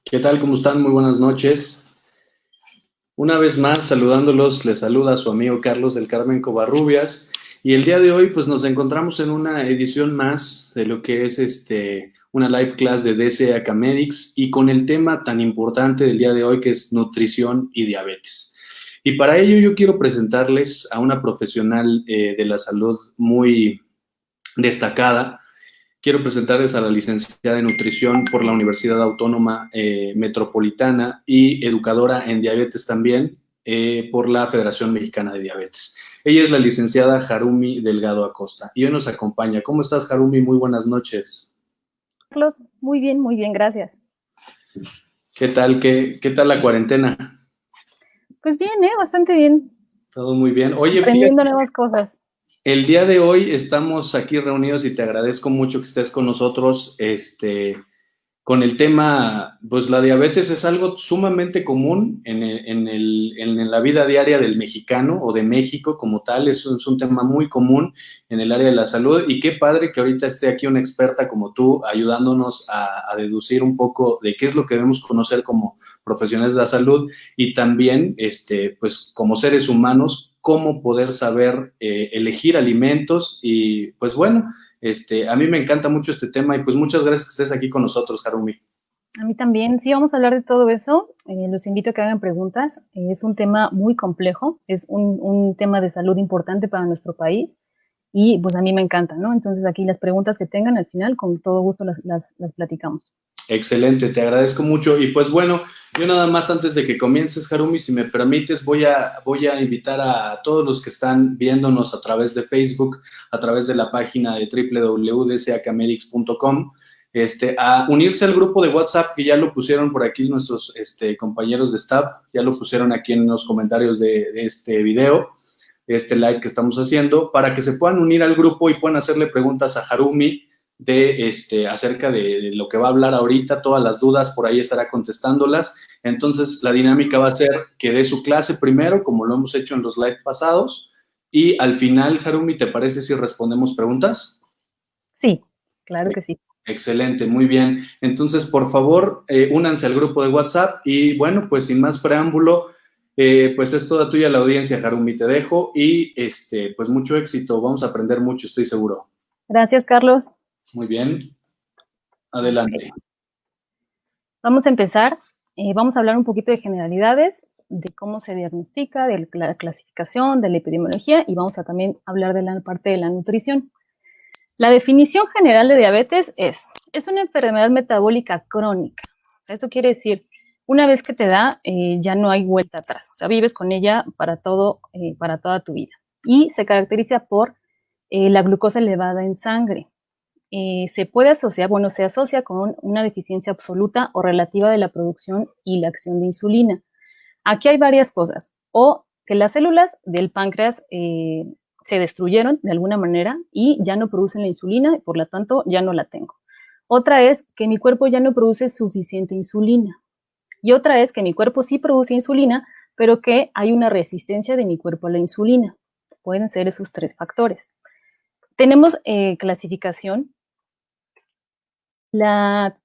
¿Qué tal? ¿Cómo están? Muy buenas noches. Una vez más, saludándolos, les saluda su amigo Carlos del Carmen Covarrubias. Y el día de hoy, pues nos encontramos en una edición más de lo que es una live class de DC Acamedics y con el tema tan importante del día de hoy que es nutrición y diabetes. Y para ello yo quiero presentarles a una profesional de la salud muy destacada. Quiero presentarles a la licenciada en nutrición por la Universidad Autónoma Metropolitana y educadora en diabetes también por la Federación Mexicana de Diabetes. Ella es la licenciada Harumi Delgado Acosta y hoy nos acompaña. ¿Cómo estás, Harumi? Muy buenas noches. Carlos, muy bien, gracias. ¿Qué tal? ¿Qué tal la cuarentena? Pues bien, bastante bien. Todo muy bien. Oye, fíjate, Aprendiendo nuevas cosas. el día de hoy estamos aquí reunidos y te agradezco mucho que estés con nosotros. Con el tema, pues la diabetes es algo sumamente común en la vida diaria del mexicano o de México como tal, es un tema muy común en el área de la salud y qué padre que ahorita esté aquí una experta como tú ayudándonos a deducir un poco de qué es lo que debemos conocer como profesionales de la salud y también, pues como seres humanos, cómo poder saber elegir alimentos y pues bueno, a mí me encanta mucho este tema y pues muchas gracias que estés aquí con nosotros, Harumi. A mí también. Sí, vamos a hablar de todo eso. Los invito a que hagan preguntas. Es un tema muy complejo, es un tema de salud importante para nuestro país y pues a mí me encanta, ¿no? Entonces aquí las preguntas que tengan al final, con todo gusto las platicamos. Excelente, te agradezco mucho. Y pues bueno, yo nada más antes de que comiences, Harumi, si me permites, voy a invitar a todos los que están viéndonos a través de Facebook, a través de la página de www.dcacamedics.com, a unirse al grupo de WhatsApp que ya lo pusieron por aquí nuestros compañeros de staff, ya lo pusieron aquí en los comentarios de este video, este live que estamos haciendo, para que se puedan unir al grupo y puedan hacerle preguntas a Harumi acerca de lo que va a hablar ahorita, todas las dudas, por ahí estará contestándolas. Entonces, la dinámica va a ser que dé su clase primero, como lo hemos hecho en los live pasados, y al final, Harumi, ¿te parece si respondemos preguntas? Sí, claro que sí. Excelente, muy bien. Entonces, por favor, únanse al grupo de WhatsApp y bueno, pues sin más preámbulo, pues es toda tuya la audiencia, Harumi, te dejo y pues mucho éxito, vamos a aprender mucho, estoy seguro. Gracias, Carlos. Muy bien, Okay. adelante. Vamos a empezar. Vamos a hablar un poquito de generalidades, de cómo se diagnostica, de la clasificación, de la epidemiología y vamos a también hablar de la parte de la nutrición. La definición general de diabetes es una enfermedad metabólica crónica. O sea, eso quiere decir, una vez que te da, ya no hay vuelta atrás. O sea, vives con ella para toda tu vida. Y se caracteriza por la glucosa elevada en sangre. Se puede asociar, bueno, se asocia con una deficiencia absoluta o relativa de la producción y la acción de insulina. Aquí hay varias cosas. O que las células del páncreas se destruyeron de alguna manera y ya no producen la insulina, y por lo tanto ya no la tengo. Otra es que mi cuerpo ya no produce suficiente insulina. Y otra es que mi cuerpo sí produce insulina, pero que hay una resistencia de mi cuerpo a la insulina. Pueden ser esos tres factores. Tenemos clasificación.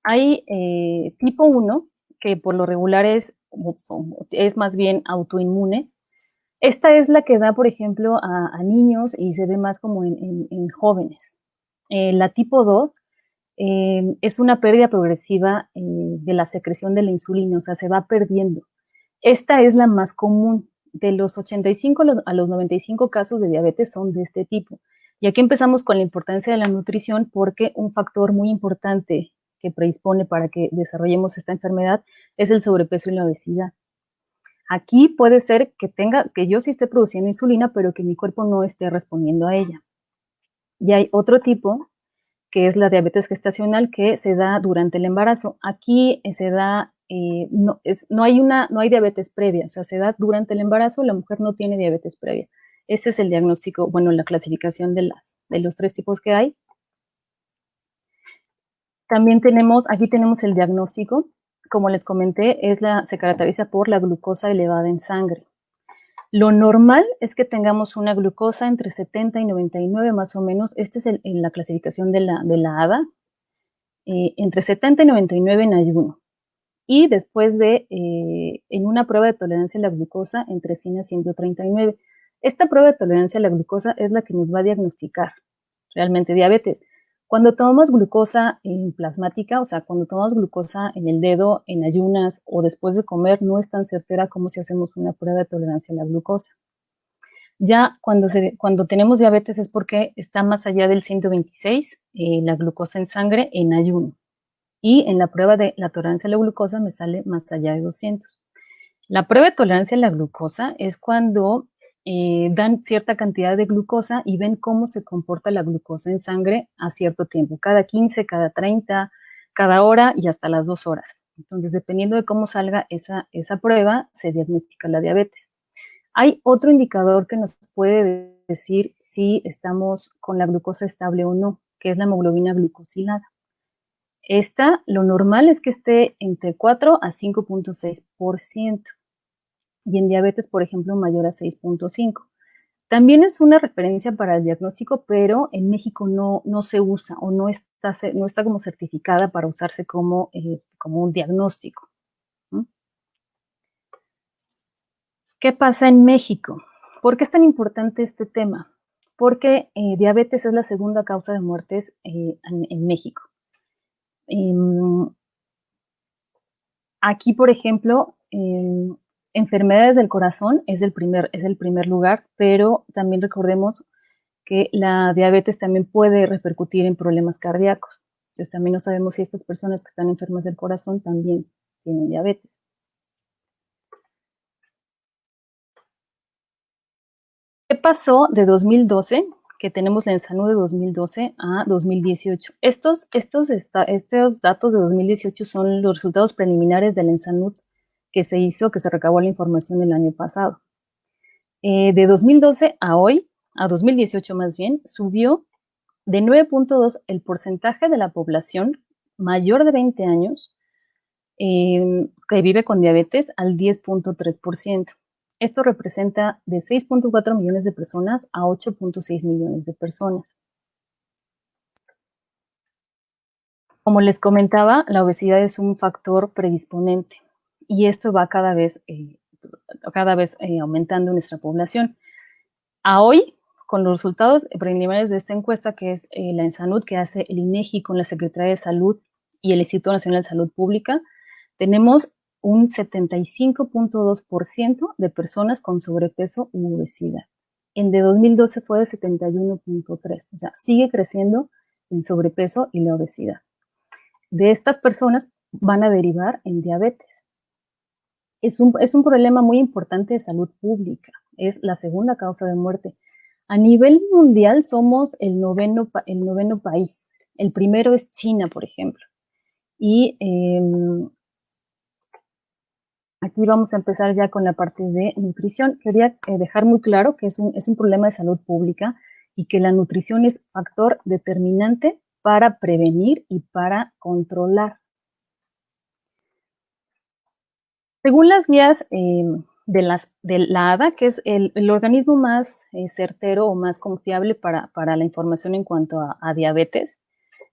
Hay tipo 1, que por lo regular es más bien autoinmune. Esta es la que da, por ejemplo, a niños y se ve más como en jóvenes. La tipo 2 es una pérdida progresiva de la secreción de la insulina, o sea, se va perdiendo. Esta es la más común. De los 85 a los 95 casos de diabetes son de este tipo. Y aquí empezamos con la importancia de la nutrición, porque un factor muy importante que predispone para que desarrollemos esta enfermedad es el sobrepeso y la obesidad. Aquí puede ser que yo sí esté produciendo insulina, pero que mi cuerpo no esté respondiendo a ella. Y hay otro tipo, que es la diabetes gestacional, que se da durante el embarazo. Aquí se da, no hay diabetes previa, o sea, se da durante el embarazo, la mujer no tiene diabetes previa. Ese es el diagnóstico, bueno, la clasificación de los 3 tipos que hay. También aquí tenemos el diagnóstico. Como les comenté, se caracteriza por la glucosa elevada en sangre. Lo normal es que tengamos una glucosa entre 70 y 99 más o menos. Esta es la clasificación de la ADA. Entre 70 y 99 en ayuno. Y después en una prueba de tolerancia a la glucosa, entre 100 a 139. Esta prueba de tolerancia a la glucosa es la que nos va a diagnosticar realmente diabetes. Cuando tomamos glucosa plasmática, o sea, cuando tomamos glucosa en el dedo, en ayunas o después de comer, no es tan certera como si hacemos una prueba de tolerancia a la glucosa. Ya cuando tenemos diabetes es porque está más allá del 126 la glucosa en sangre en ayuno. Y en la prueba de la tolerancia a la glucosa me sale más allá de 200. La prueba de tolerancia a la glucosa es cuando dan cierta cantidad de glucosa y ven cómo se comporta la glucosa en sangre a cierto tiempo, cada 15, cada 30, cada hora y hasta las 2 horas. Entonces, dependiendo de cómo salga esa prueba, se diagnostica la diabetes. Hay otro indicador que nos puede decir si estamos con la glucosa estable o no, que es la hemoglobina glucosilada. Lo normal es que esté entre 4 a 5.6%. Y en diabetes, por ejemplo, mayor a 6.5. También es una referencia para el diagnóstico, pero en México no se usa o no está como certificada para usarse como un diagnóstico. ¿Qué pasa en México? ¿Por qué es tan importante este tema? Porque diabetes es la segunda causa de muertes en México. Aquí, por ejemplo, enfermedades del corazón es el primer lugar, pero también recordemos que la diabetes también puede repercutir en problemas cardíacos. Entonces también no sabemos si estas personas que están enfermas del corazón también tienen diabetes. ¿Qué pasó de 2012? Que tenemos la ENSANUD de 2012 a 2018. Estos datos de 2018 son los resultados preliminares de la ENSANUD que se recabó la información del año pasado. De 2012 a hoy, a 2018 más bien, subió de 9.2 el porcentaje de la población mayor de 20 años que vive con diabetes al 10.3%. Esto representa de 6.4 millones de personas a 8.6 millones de personas. Como les comentaba, la obesidad es un factor predisponente y esto va cada vez aumentando en nuestra población. A hoy, con los resultados preliminares de esta encuesta, que es la ENSANUD, que hace el INEGI con la Secretaría de Salud y el Instituto Nacional de Salud Pública, tenemos un 75.2% de personas con sobrepeso u obesidad. En de 2012 fue de 71.3%, o sea, sigue creciendo el sobrepeso y la obesidad. De estas personas van a derivar en diabetes. Es un problema muy importante de salud pública, es la segunda causa de muerte. A nivel mundial somos el noveno país. El primero es China, por ejemplo. Y aquí vamos a empezar ya con la parte de nutrición. Quería dejar muy claro que es un problema de salud pública y que la nutrición es factor determinante para prevenir y para controlar. Según las guías de la ADA, que es el organismo más certero o más confiable para la información en cuanto a diabetes,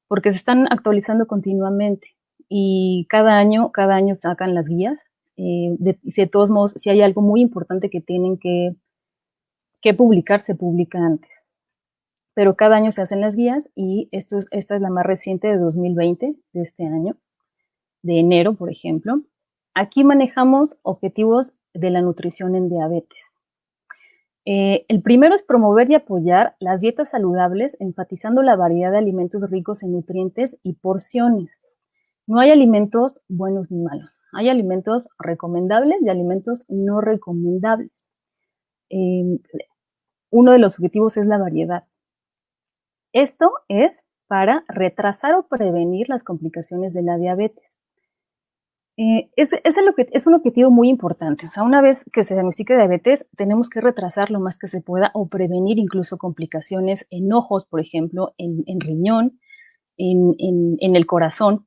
porque se están actualizando continuamente y cada año sacan las guías. De todos modos, si hay algo muy importante que tienen que publicar, se publica antes. pero cada año se hacen las guías y esta es la más reciente de 2020, de este año, de enero, por ejemplo. Aquí manejamos objetivos de la nutrición en diabetes. El primero es promover y apoyar las dietas saludables, enfatizando la variedad de alimentos ricos en nutrientes y porciones. No hay alimentos buenos ni malos. Hay alimentos recomendables y alimentos no recomendables. Uno de los objetivos es la variedad. Esto es para retrasar o prevenir las complicaciones de la diabetes. Es un objetivo muy importante. O sea, una vez que se diagnostica diabetes, tenemos que retrasar lo más que se pueda o prevenir incluso complicaciones en ojos, por ejemplo, en riñón, en el corazón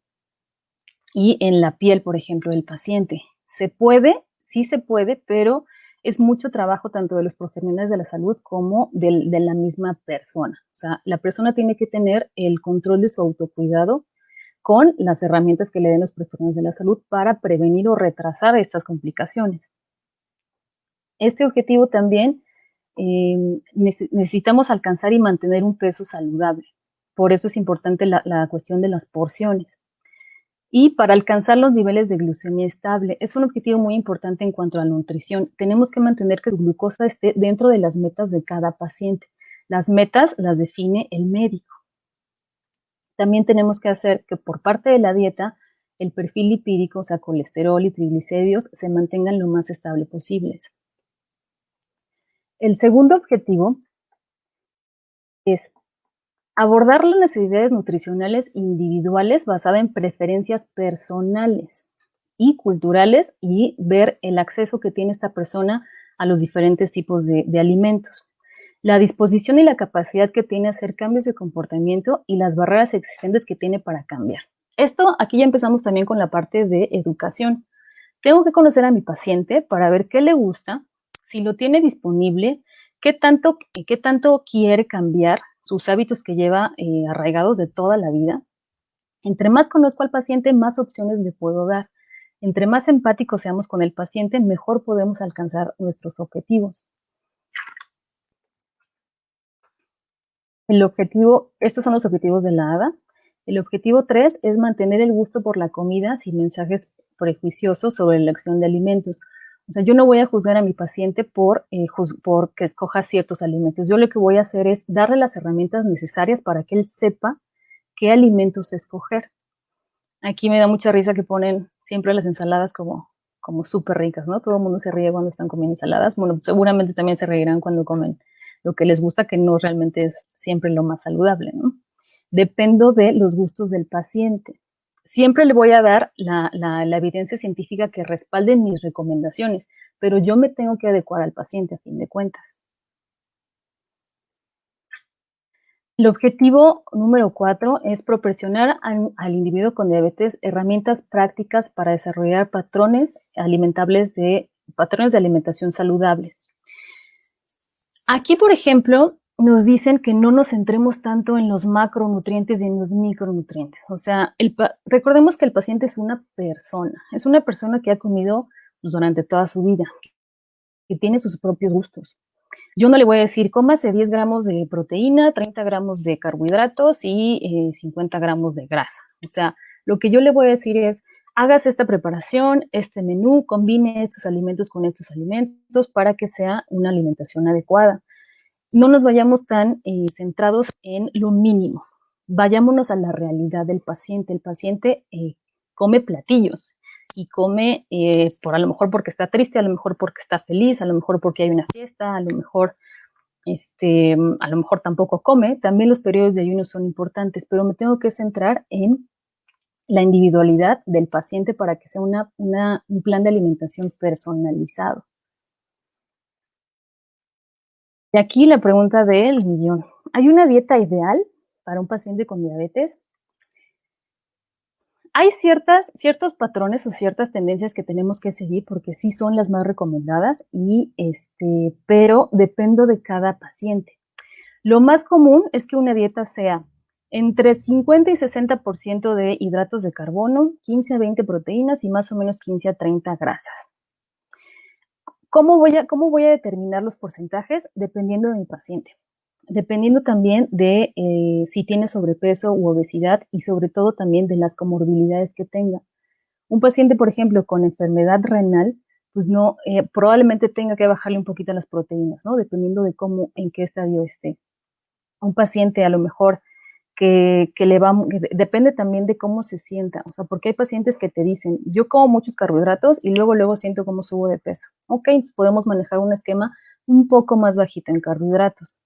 y en la piel, por ejemplo, del paciente. Se puede, sí se puede, pero es mucho trabajo tanto de los profesionales de la salud como de la misma persona. O sea, la persona tiene que tener el control de su autocuidado con las herramientas que le den los profesionales de la salud para prevenir o retrasar estas complicaciones. Este objetivo también necesitamos alcanzar y mantener un peso saludable. Por eso es importante la cuestión de las porciones. Y para alcanzar los niveles de glucemia estable, es un objetivo muy importante en cuanto a la nutrición. Tenemos que mantener que su glucosa esté dentro de las metas de cada paciente. Las metas las define el médico. También tenemos que hacer que por parte de la dieta el perfil lipídico, o sea, colesterol y triglicéridos, se mantengan lo más estable posibles. El segundo objetivo es abordar las necesidades nutricionales individuales basadas en preferencias personales y culturales y ver el acceso que tiene esta persona a los diferentes tipos de alimentos. La disposición y la capacidad que tiene a hacer cambios de comportamiento y las barreras existentes que tiene para cambiar. Esto, aquí ya empezamos también con la parte de educación. Tengo que conocer a mi paciente para ver qué le gusta, si lo tiene disponible, qué tanto quiere cambiar sus hábitos que lleva arraigados de toda la vida. Entre más conozco al paciente, más opciones le puedo dar. Entre más empáticos seamos con el paciente, mejor podemos alcanzar nuestros objetivos. Estos son los objetivos de la ADA. El objetivo 3 es mantener el gusto por la comida sin mensajes prejuiciosos sobre la elección de alimentos. O sea, yo no voy a juzgar a mi paciente por que escoja ciertos alimentos. Yo lo que voy a hacer es darle las herramientas necesarias para que él sepa qué alimentos escoger. Aquí me da mucha risa que ponen siempre las ensaladas como súper ricas, ¿no? Todo el mundo se ríe cuando están comiendo ensaladas. Bueno, seguramente también se reirán cuando comen lo que les gusta, que no realmente es siempre lo más saludable, ¿no? Dependo de los gustos del paciente. Siempre le voy a dar la evidencia científica que respalde mis recomendaciones, pero yo me tengo que adecuar al paciente a fin de cuentas. El objetivo número 4 es proporcionar al individuo con diabetes herramientas prácticas para desarrollar patrones de alimentación saludables. Aquí, por ejemplo, nos dicen que no nos centremos tanto en los macronutrientes y en los micronutrientes. O sea, recordemos que el paciente es una persona que ha comido durante toda su vida, que tiene sus propios gustos. Yo no le voy a decir, cómase 10 gramos de proteína, 30 gramos de carbohidratos y 50 gramos de grasa. O sea, lo que yo le voy a decir es, hágase esta preparación, este menú, combine estos alimentos con estos alimentos para que sea una alimentación adecuada. No nos vayamos tan centrados en lo mínimo. Vayámonos a la realidad del paciente. El paciente come platillos y come a lo mejor porque está triste, a lo mejor porque está feliz, a lo mejor porque hay una fiesta, a lo mejor tampoco come. También los periodos de ayuno son importantes, pero me tengo que centrar en la individualidad del paciente para que sea un plan de alimentación personalizado. Y aquí la pregunta del millón. ¿Hay una dieta ideal para un paciente con diabetes? Hay ciertos patrones o ciertas tendencias que tenemos que seguir porque sí son las más recomendadas, pero dependo de cada paciente. Lo más común es que una dieta sea entre 50 y 60% de hidratos de carbono, 15 a 20 proteínas y más o menos 15 a 30 grasas. ¿Cómo voy a determinar los porcentajes? Dependiendo de mi paciente. dependiendo también de si tiene sobrepeso u obesidad y sobre todo también de las comorbilidades que tenga. Un paciente, por ejemplo, con enfermedad renal, pues no, probablemente tenga que bajarle un poquito las proteínas, ¿no? Dependiendo de cómo, en qué estadio esté. Un paciente a lo mejor que depende también de cómo se sienta, o sea, porque hay pacientes que te dicen, yo como muchos carbohidratos y luego siento cómo subo de peso. Ok, entonces podemos manejar un esquema un poco más bajito en carbohidratos.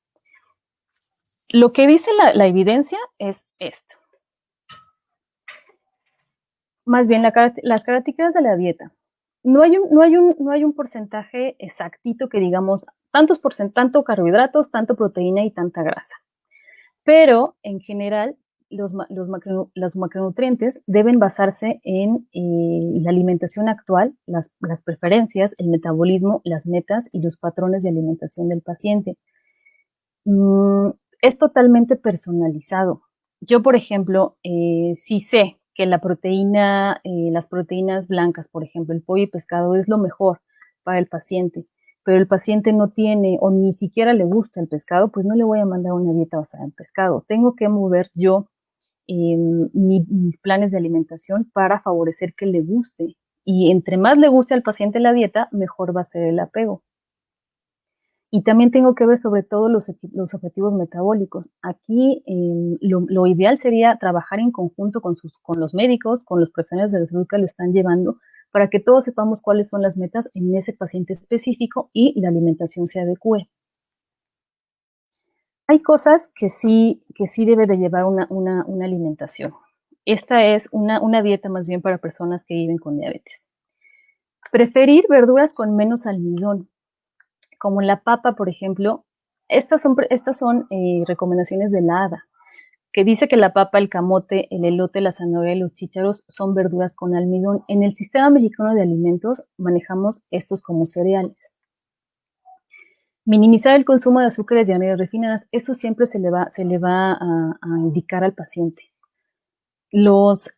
Lo que dice la evidencia es esto. Más bien las características de la dieta. No hay un porcentaje exactito que digamos tanto carbohidratos, tanto proteína y tanta grasa. Pero en general los macronutrientes deben basarse en la alimentación actual, las preferencias, el metabolismo, las metas y los patrones de alimentación del paciente. Es totalmente personalizado. Yo, por ejemplo, sí sé que la proteína, las proteínas blancas, por ejemplo, el pollo y pescado es lo mejor para el paciente, pero el paciente no tiene o ni siquiera le gusta el pescado, pues no le voy a mandar una dieta basada en pescado. Tengo que mover yo mis planes de alimentación para favorecer que le guste. Y entre más le guste al paciente la dieta, mejor va a ser el apego. Y también tengo que ver sobre todo los objetivos metabólicos. Aquí lo ideal sería trabajar en conjunto con los médicos, con los profesionales de la salud que lo están llevando, para que todos sepamos cuáles son las metas en ese paciente específico y la alimentación se adecue. Hay cosas que sí debe de llevar una alimentación. Esta es una dieta más bien para personas que viven con diabetes. Preferir verduras con menos almidón, como la papa, por ejemplo. Estas son recomendaciones de la ADA, que dice que la papa, el camote, el elote, la zanahoria y los chícharos son verduras con almidón. En el Sistema Mexicano de Alimentos manejamos estos como cereales. Minimizar el consumo de azúcares y harinas refinadas, eso siempre se le va a indicar al paciente. Los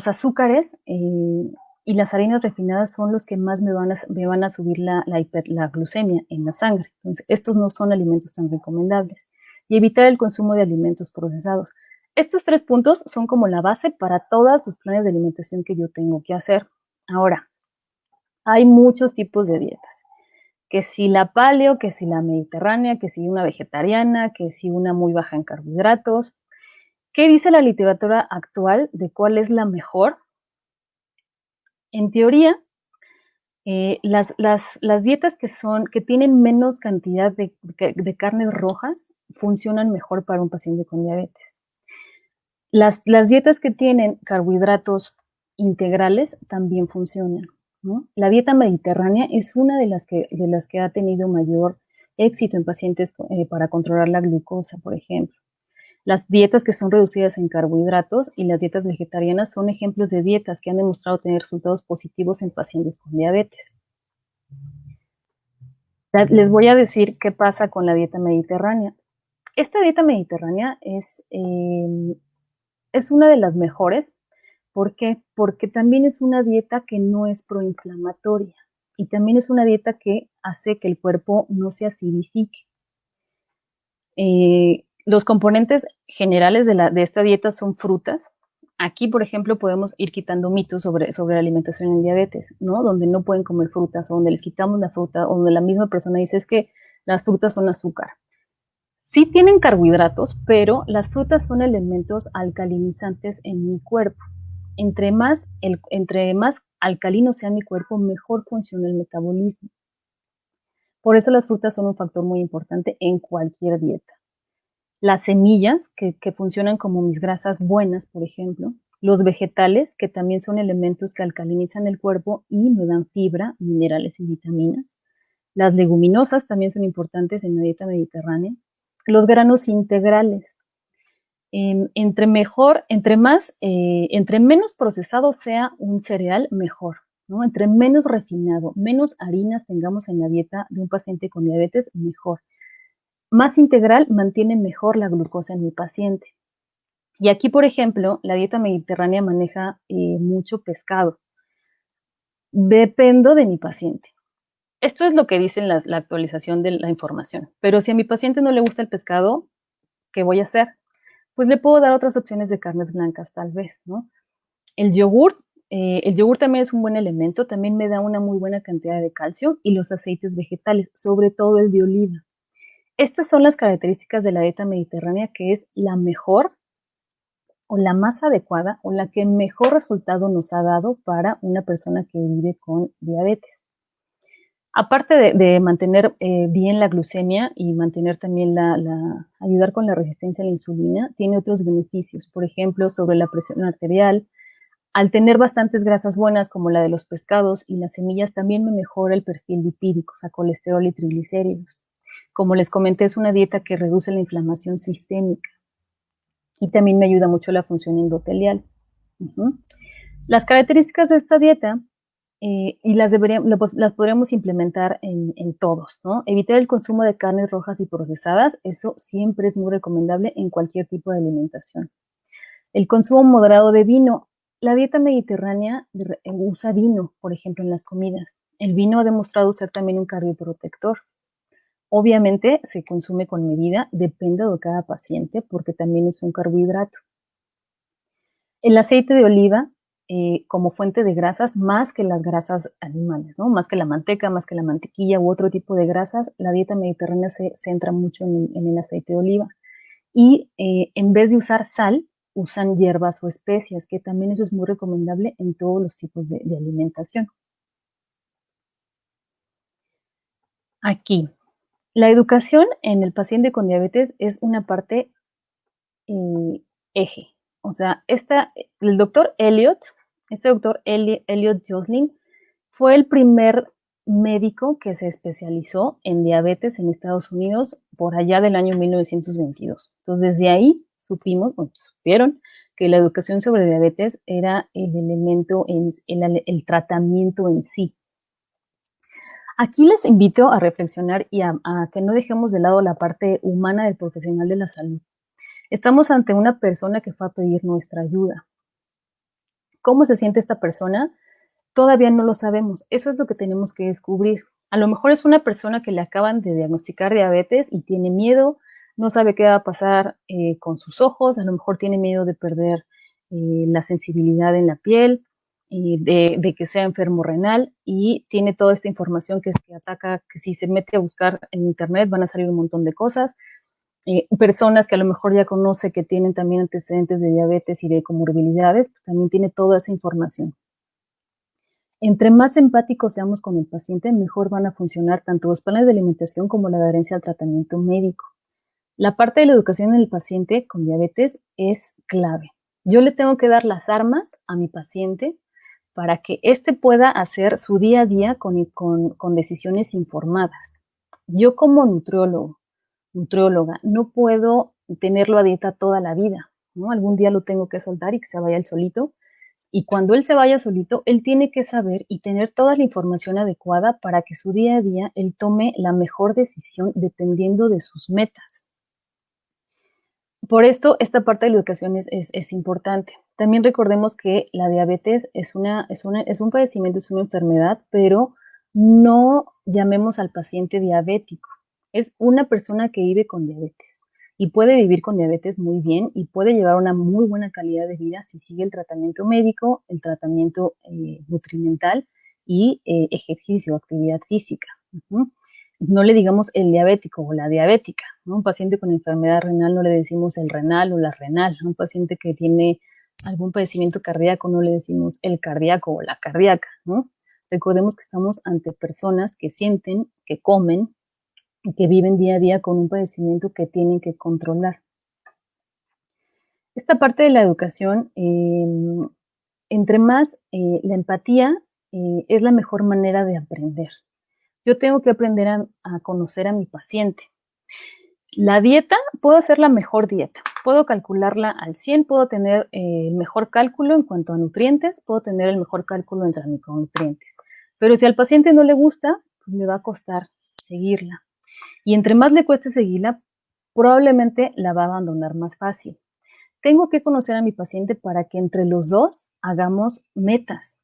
azúcares y las harinas refinadas son los que más me van a subir la glucemia en la sangre. Entonces, estos no son alimentos tan recomendables. Y evitar el consumo de alimentos procesados. Estos 3 puntos son como la base para todos los planes de alimentación que yo tengo que hacer. Ahora, hay muchos tipos de dietas. Que si la paleo, que si la mediterránea, que si una vegetariana, que si una muy baja en carbohidratos. ¿Qué dice la literatura actual de cuál es la mejor? En teoría, las dietas que tienen menos cantidad de carnes rojas funcionan mejor para un paciente con diabetes. Las dietas que tienen carbohidratos integrales también funcionan, ¿no? La dieta mediterránea es una de las que ha tenido mayor éxito en pacientes para controlar la glucosa, por ejemplo. Las dietas que son reducidas en carbohidratos y las dietas vegetarianas son ejemplos de dietas que han demostrado tener resultados positivos en pacientes con diabetes. Les voy a decir qué pasa con la dieta mediterránea. Esta dieta mediterránea es una de las mejores. ¿Por qué? Porque también es una dieta que no es proinflamatoria y también es una dieta que hace que el cuerpo no se acidifique. Los componentes generales de esta dieta son frutas. Aquí, por ejemplo, podemos ir quitando mitos sobre la alimentación en diabetes, ¿no? Donde no pueden comer frutas, o donde les quitamos la fruta, o donde la misma persona dice es que las frutas son azúcar. Sí tienen carbohidratos, pero las frutas son elementos alcalinizantes en mi cuerpo. Entre más alcalino sea mi cuerpo, mejor funciona el metabolismo. Por eso las frutas son un factor muy importante en cualquier dieta. Las semillas, que funcionan como mis grasas buenas, por ejemplo. Los vegetales, que también son elementos que alcalinizan el cuerpo y me dan fibra, minerales y vitaminas. Las leguminosas también son importantes en la dieta mediterránea. Los granos integrales. Entre menos procesado sea un cereal, mejor, ¿no? Entre menos refinado, menos harinas tengamos en la dieta de un paciente con diabetes, mejor. Más integral mantiene mejor la glucosa en mi paciente. Y aquí, por ejemplo, la dieta mediterránea maneja mucho pescado. Dependo de mi paciente. Esto es lo que dice la actualización de la información. Pero si a mi paciente no le gusta el pescado, ¿qué voy a hacer? Pues le puedo dar otras opciones de carnes blancas, tal vez, ¿no? El yogur también es un buen elemento, también me da una muy buena cantidad de calcio y los aceites vegetales, sobre todo el de oliva. Estas son las características de la dieta mediterránea, que es la mejor o la más adecuada o la que mejor resultado nos ha dado para una persona que vive con diabetes. Aparte de mantener bien la glucemia y mantener también ayudar con la resistencia a la insulina, tiene otros beneficios, por ejemplo, sobre la presión arterial. Al tener bastantes grasas buenas como la de los pescados y las semillas, también me mejora el perfil lipídico, o sea, colesterol y triglicéridos. Como les comenté, es una dieta que reduce la inflamación sistémica y también me ayuda mucho la función endotelial. Las características de esta dieta y las podríamos implementar en todos, ¿no? Evitar el consumo de carnes rojas y procesadas, eso siempre es muy recomendable en cualquier tipo de alimentación. El consumo moderado de vino. La dieta mediterránea usa vino, por ejemplo, en las comidas. El vino ha demostrado ser también un cardioprotector. Obviamente se consume con medida, depende de cada paciente, porque también es un carbohidrato. El aceite de oliva como fuente de grasas, más que las grasas animales, ¿no? Más que la manteca, más que la mantequilla u otro tipo de grasas, la dieta mediterránea se centra mucho en el aceite de oliva. Y en vez de usar sal, usan hierbas o especias, que también eso es muy recomendable en todos los tipos de alimentación. Aquí, la educación en el paciente con diabetes es una parte eje. O sea, el doctor Elliot, Elliot Joslin, fue el primer médico que se especializó en diabetes en Estados Unidos por allá del año 1922. Entonces, desde ahí supieron que la educación sobre diabetes era el elemento, el tratamiento en sí. Aquí les invito a reflexionar y a que no dejemos de lado la parte humana del profesional de la salud. Estamos ante una persona que fue a pedir nuestra ayuda. ¿Cómo se siente esta persona? Todavía no lo sabemos. Eso es lo que tenemos que descubrir. A lo mejor es una persona que le acaban de diagnosticar diabetes y tiene miedo, no sabe qué va a pasar con sus ojos, a lo mejor tiene miedo de perder la sensibilidad en la piel, de que sea enfermo renal y tiene toda esta información que ataca, que si se mete a buscar en internet van a salir un montón de cosas. Personas que a lo mejor ya conoce que tienen también antecedentes de diabetes y de comorbilidades, pues también tiene toda esa información. Entre más empáticos seamos con el paciente, mejor van a funcionar tanto los planes de alimentación como la adherencia al tratamiento médico. La parte de la educación en el paciente con diabetes es clave. Yo le tengo que dar las armas a mi paciente para que éste pueda hacer su día a día con decisiones informadas. Yo como nutrióloga, no puedo tenerlo a dieta toda la vida, ¿no? Algún día lo tengo que soltar y que se vaya él solito. Y cuando él se vaya solito, él tiene que saber y tener toda la información adecuada para que su día a día él tome la mejor decisión dependiendo de sus metas. Por esto, esta parte de la educación es importante. También recordemos que la diabetes es un padecimiento, es una enfermedad, pero no llamemos al paciente diabético. Es una persona que vive con diabetes y puede vivir con diabetes muy bien y puede llevar una muy buena calidad de vida si sigue el tratamiento médico, el tratamiento nutrimental y ejercicio, actividad física. No le digamos el diabético o la diabética, ¿no? Un paciente con enfermedad renal no le decimos el renal o la renal. Un paciente que tiene algún padecimiento cardíaco no le decimos el cardíaco o la cardíaca, ¿no? Recordemos que estamos ante personas que sienten, que comen y que viven día a día con un padecimiento que tienen que controlar. Esta parte de la educación, entre más la empatía es la mejor manera de aprender. Yo tengo que aprender a conocer a mi paciente. La dieta, puedo hacer la mejor dieta, puedo calcularla al 100, puedo tener el mejor cálculo en cuanto a nutrientes, puedo tener el mejor cálculo entre micronutrientes. Pero si al paciente no le gusta, pues le va a costar seguirla. Y entre más le cueste seguirla, probablemente la va a abandonar más fácil. Tengo que conocer a mi paciente para que entre los dos hagamos metas.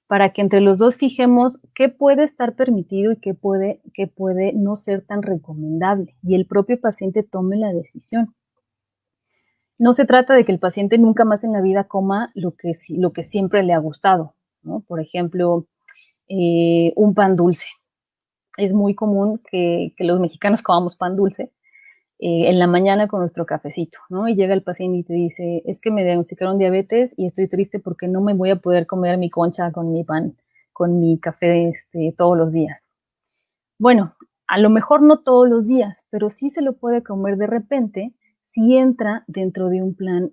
para que entre los dos fijemos qué puede estar permitido y qué puede no ser tan recomendable, y el propio paciente tome la decisión. No se trata de que el paciente nunca más en la vida coma lo que siempre le ha gustado, ¿no? Por ejemplo, un pan dulce. Es muy común que los mexicanos comamos pan dulce en la mañana con nuestro cafecito, ¿no? Y llega el paciente y te dice, es que me diagnosticaron diabetes y estoy triste porque no me voy a poder comer mi concha con mi pan, con mi café todos los días. Bueno, a lo mejor no todos los días, pero sí se lo puede comer de repente si entra dentro de un plan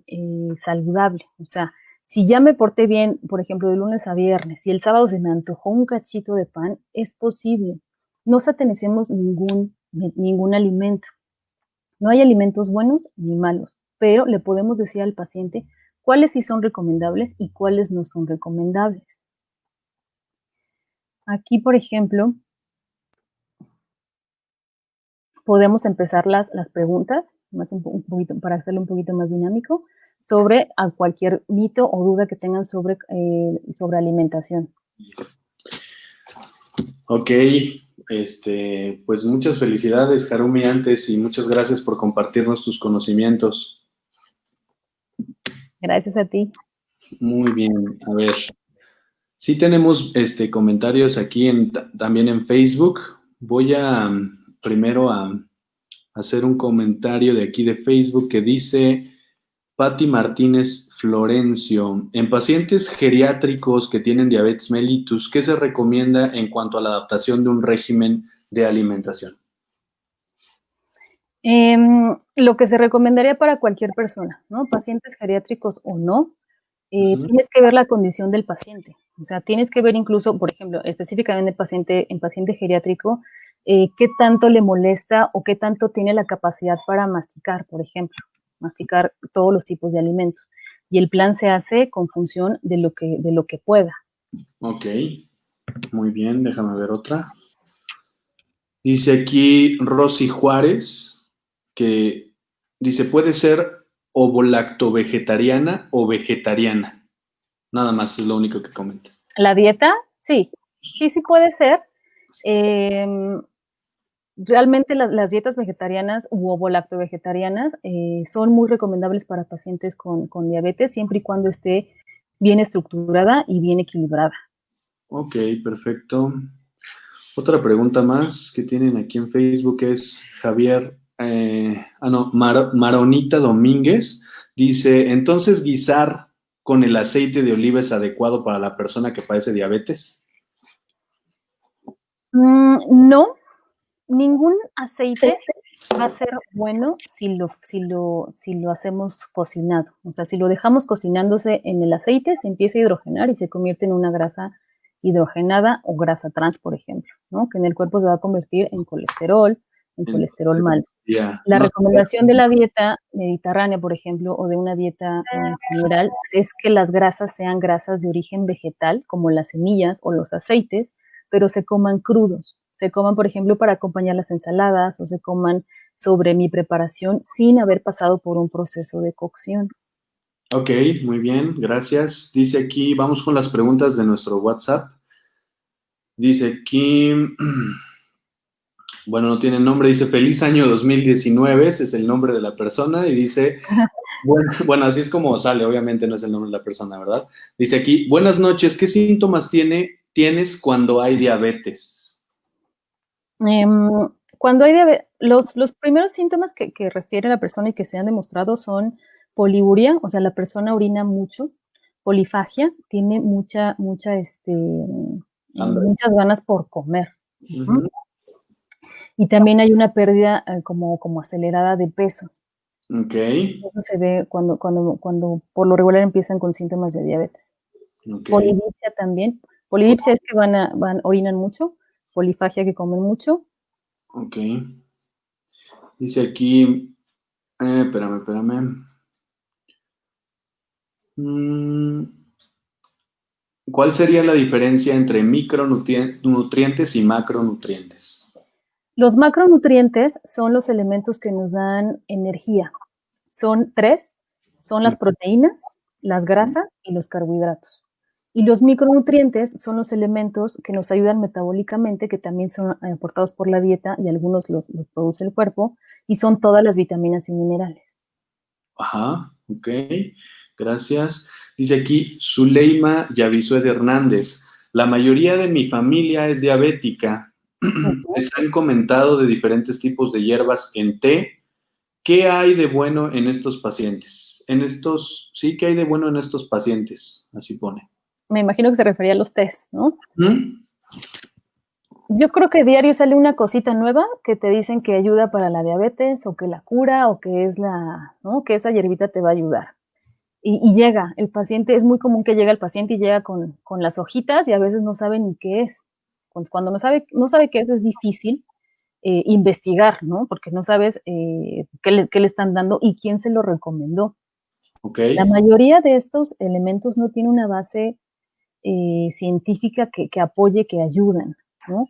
saludable. O sea, si ya me porté bien, por ejemplo, de lunes a viernes, y el sábado se me antojó un cachito de pan, es posible. No satanicemos ningún alimento. No hay alimentos buenos ni malos, pero le podemos decir al paciente cuáles sí son recomendables y cuáles no son recomendables. Aquí, por ejemplo, podemos empezar las preguntas, un poquito, para hacerlo un poquito más dinámico, sobre a cualquier mito o duda que tengan sobre alimentación. Ok, pues muchas felicidades, Harumi, antes, y muchas gracias por compartirnos tus conocimientos. Gracias a ti. Muy bien, a ver. Sí tenemos comentarios aquí también en Facebook. Voy a primero a hacer un comentario de aquí de Facebook que dice Patti Martínez Florencio. En pacientes geriátricos que tienen diabetes mellitus, ¿qué se recomienda en cuanto a la adaptación de un régimen de alimentación? Lo que se recomendaría para cualquier persona, ¿no? Pacientes geriátricos o no, tienes que ver la condición del paciente. O sea, tienes que ver incluso, por ejemplo, específicamente en paciente geriátrico, qué tanto le molesta o qué tanto tiene la capacidad para masticar, por ejemplo, masticar todos los tipos de alimentos. Y el plan se hace con función de lo que pueda. Ok, muy bien, déjame ver otra. Dice aquí Rosy Juárez, que dice, puede ser ovolacto-vegetariana o vegetariana. Nada más, es lo único que comenta. ¿La dieta? Sí puede ser. Realmente las dietas vegetarianas u ovolacto-vegetarianas son muy recomendables para pacientes con diabetes, siempre y cuando esté bien estructurada y bien equilibrada. Ok, perfecto. Otra pregunta más que tienen aquí en Facebook es Javier, Maronita Domínguez. Dice, entonces guisar con el aceite de oliva es adecuado para la persona que padece diabetes. No, ningún aceite va a ser bueno si lo hacemos cocinado. O sea, si lo dejamos cocinándose en el aceite, se empieza a hidrogenar y se convierte en una grasa hidrogenada o grasa trans, por ejemplo, ¿no? Que en el cuerpo se va a convertir en colesterol malo. La recomendación de la dieta mediterránea, por ejemplo, o de una dieta en general, es que las grasas sean grasas de origen vegetal, como las semillas o los aceites, pero se coman crudos. Se coman, por ejemplo, para acompañar las ensaladas, o se coman sobre mi preparación sin haber pasado por un proceso de cocción. Ok, muy bien, gracias. Dice aquí, vamos con las preguntas de nuestro WhatsApp. Dice aquí, bueno, no tiene nombre, dice feliz año 2019, ese es el nombre de la persona, y dice, bueno, así es como sale, obviamente no es el nombre de la persona, ¿verdad? Dice aquí, buenas noches, ¿qué síntomas tienes cuando hay diabetes? Cuando hay diabetes, los primeros síntomas que refiere la persona y que se han demostrado son poliuria, o sea, la persona orina mucho, polifagia, tiene muchas ganas por comer. Uh-huh. Y también hay una pérdida como acelerada de peso. Ok. Eso se ve cuando por lo regular empiezan con síntomas de diabetes. Okay. Polidipsia también. Polidipsia es que orinan mucho, polifagia que comen mucho. Ok. Dice aquí, espérame. ¿Cuál sería la diferencia entre micronutrientes y macronutrientes? Los macronutrientes son los elementos que nos dan energía. Son 3, son las proteínas, las grasas y los carbohidratos. Y los micronutrientes son los elementos que nos ayudan metabólicamente, que también son aportados por la dieta y algunos los produce el cuerpo, y son todas las vitaminas y minerales. Ajá, ok, gracias. Dice aquí Zuleima Yavisue de Hernández. La mayoría de mi familia es diabética. Les han comentado de diferentes tipos de hierbas en té. ¿Qué hay de bueno en estos pacientes? Sí, ¿qué hay de bueno en estos pacientes? Así pone. Me imagino que se refería a los tés, ¿no? ¿Mm? Yo creo que diario sale una cosita nueva que te dicen que ayuda para la diabetes o que la cura o que es ¿no? Que esa hierbita te va a ayudar. Y llega, el paciente, es muy común que llegue el paciente y llega con las hojitas y a veces no sabe ni qué es. Cuando no sabe qué es difícil investigar, ¿no? Porque no sabes qué le están dando y quién se lo recomendó. Okay. La mayoría de estos elementos no tiene una base científica que apoye, que ayudan, ¿no?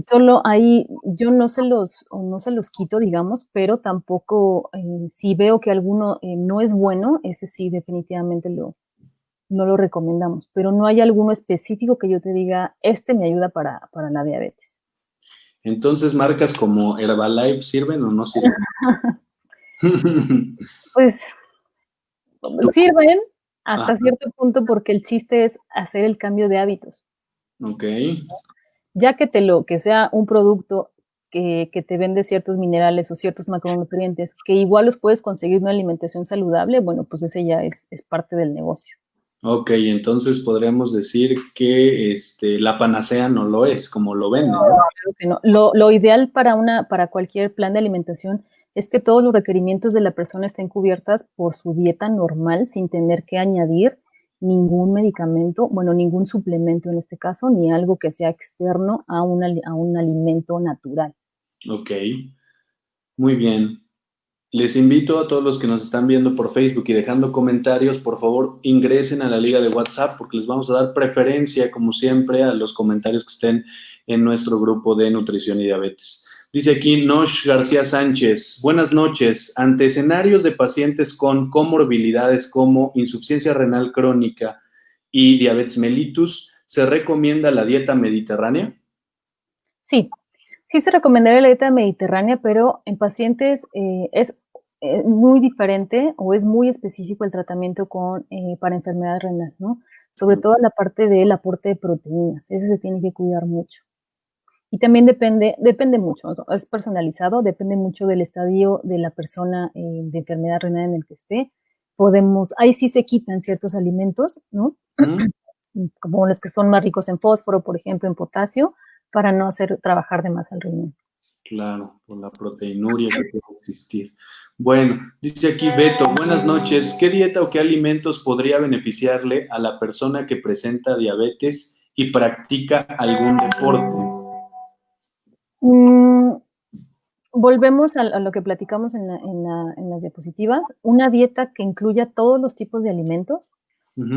Solo ahí yo no se los quito, digamos, pero tampoco, si veo que alguno no es bueno, ese sí definitivamente no lo recomendamos, pero no hay alguno específico que yo te diga, este me ayuda para la diabetes. Entonces, ¿marcas como Herbalife sirven o no sirven? Pues sirven hasta cierto punto porque el chiste es hacer el cambio de hábitos. Ok. Ya que sea un producto que te vende ciertos minerales o ciertos macronutrientes, que igual los puedes conseguir en una alimentación saludable, bueno, pues ese ya es parte del negocio. Ok, entonces podríamos decir que la panacea no lo es, como lo venden, ¿no? Claro que no. Lo ideal para cualquier plan de alimentación es que todos los requerimientos de la persona estén cubiertas por su dieta normal, sin tener que añadir ningún medicamento, bueno, ningún suplemento en este caso, ni algo que sea externo a un alimento natural. Ok, muy bien. Les invito a todos los que nos están viendo por Facebook y dejando comentarios, por favor ingresen a la liga de WhatsApp porque les vamos a dar preferencia, como siempre, a los comentarios que estén en nuestro grupo de nutrición y diabetes. Dice aquí Nosh García Sánchez, buenas noches. Ante escenarios de pacientes con comorbilidades como insuficiencia renal crónica y diabetes mellitus, ¿se recomienda la dieta mediterránea? Sí, sí se recomendaría la dieta mediterránea, pero en pacientes es muy diferente o es muy específico el tratamiento para enfermedad renal, ¿no? Sobre todo la parte del aporte de proteínas, ese se tiene que cuidar mucho. Y también depende mucho, ¿no? Es personalizado, depende mucho del estadio de la persona de enfermedad renal en el que esté. Ahí sí se quitan ciertos alimentos, ¿no? Como los que son más ricos en fósforo, por ejemplo, en potasio, para no hacer trabajar de más al riñón. Claro, por la proteinuria que puede existir. Bueno, dice aquí Beto, buenas noches. ¿Qué dieta o qué alimentos podría beneficiarle a la persona que presenta diabetes y practica algún deporte? Volvemos a lo que platicamos en las diapositivas, una dieta que incluya todos los tipos de alimentos,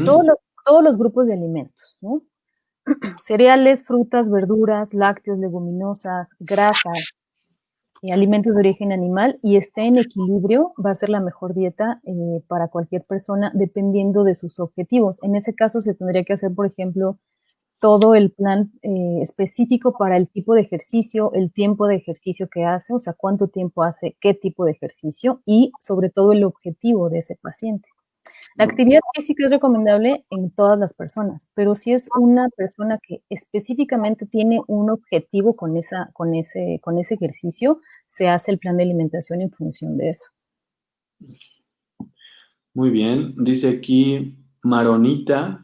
todos los grupos de alimentos, ¿no? Cereales, frutas, verduras, lácteos, leguminosas, grasas, alimentos de origen animal y esté en equilibrio, va a ser la mejor dieta para cualquier persona dependiendo de sus objetivos. En ese caso se tendría que hacer, por ejemplo, todo el plan específico para el tipo de ejercicio, el tiempo de ejercicio que hace, o sea, cuánto tiempo hace, qué tipo de ejercicio y sobre todo el objetivo de ese paciente. La actividad física es recomendable en todas las personas, pero si es una persona que específicamente tiene un objetivo con ese ejercicio, se hace el plan de alimentación en función de eso. Muy bien, dice aquí Maronita,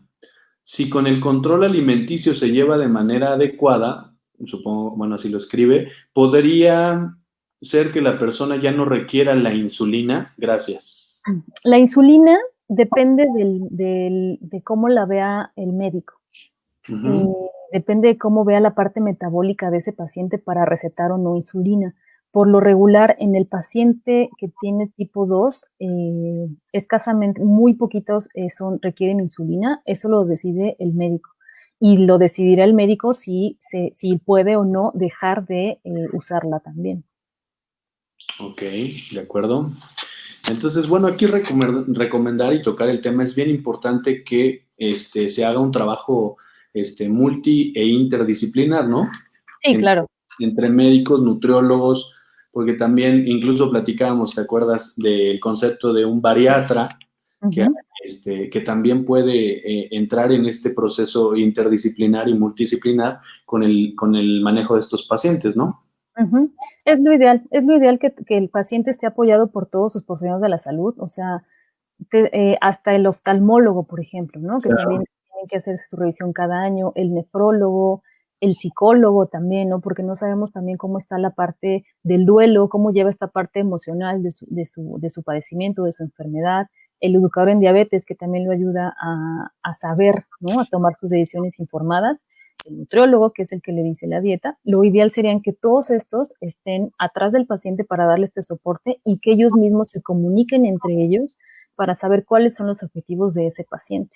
si con el control alimenticio se lleva de manera adecuada, supongo, bueno, así lo escribe, ¿podría ser que la persona ya no requiera la insulina? Gracias. La insulina depende de cómo la vea el médico. Depende de cómo vea la parte metabólica de ese paciente para recetar o no insulina. Por lo regular, en el paciente que tiene tipo 2, escasamente, muy poquitos requieren insulina, eso lo decide el médico. Y lo decidirá el médico si puede o no dejar de usarla también. Ok, de acuerdo. Entonces, bueno, aquí recomendar y tocar el tema, es bien importante que se haga un trabajo multi e interdisciplinar, ¿no? Sí, claro. Entre médicos, nutriólogos, porque también incluso platicábamos, ¿te acuerdas del concepto de un bariatra que, Ujú. que también puede entrar en este proceso interdisciplinar y multidisciplinar con el manejo de estos pacientes, ¿no? Ujú. Es lo ideal que el paciente esté apoyado por todos sus profesionales de la salud, o sea, hasta el oftalmólogo, por ejemplo, ¿no? Que Claro. también tienen que hacer su revisión cada año, el nefrólogo, el psicólogo también, ¿no? Porque no sabemos también cómo está la parte del duelo, cómo lleva esta parte emocional de su padecimiento, de su enfermedad, el educador en diabetes, que también lo ayuda a saber, ¿no? A tomar sus decisiones informadas, el nutriólogo, que es el que le dice la dieta. Lo ideal sería que todos estos estén atrás del paciente para darle este soporte y que ellos mismos se comuniquen entre ellos para saber cuáles son los objetivos de ese paciente.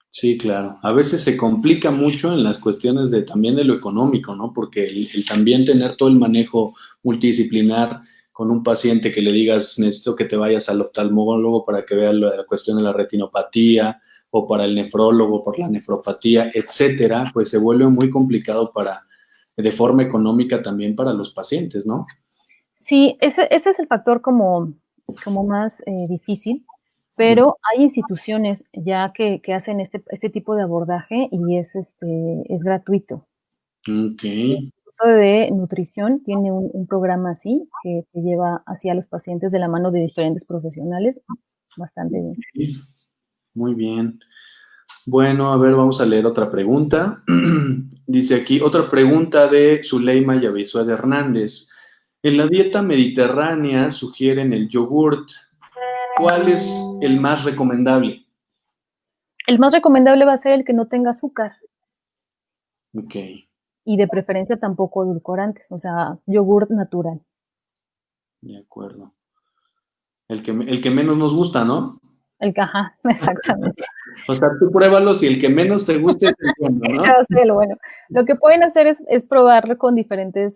Sí, claro. A veces se complica mucho en las cuestiones de también de lo económico, ¿no? Porque el también tener todo el manejo multidisciplinar con un paciente que le digas, necesito que te vayas al oftalmólogo para que vea la cuestión de la retinopatía o para el nefrólogo por la nefropatía, etcétera, pues se vuelve muy complicado de forma económica también para los pacientes, ¿no? Sí, ese es el factor como más difícil, pero hay instituciones ya que hacen este tipo de abordaje y es gratuito. Ok. El Instituto de Nutrición tiene un programa así que lleva hacia los pacientes de la mano de diferentes profesionales, bastante bien. Muy bien. Bueno, a ver, vamos a leer otra pregunta. Dice aquí, otra pregunta de Zuleima Yavisuad Hernández. En la dieta mediterránea sugieren el yogurt. ¿Cuál es el más recomendable? El más recomendable va a ser el que no tenga azúcar Ok, y de preferencia tampoco edulcorantes, o sea, yogurt natural. de acuerdo. El que menos nos gusta, ¿no? Ajá, exactamente. O sea, tú pruébalos y el que menos te guste es el bueno, Ese ¿no? va a ser lo bueno. Lo que pueden hacer es probar con diferentes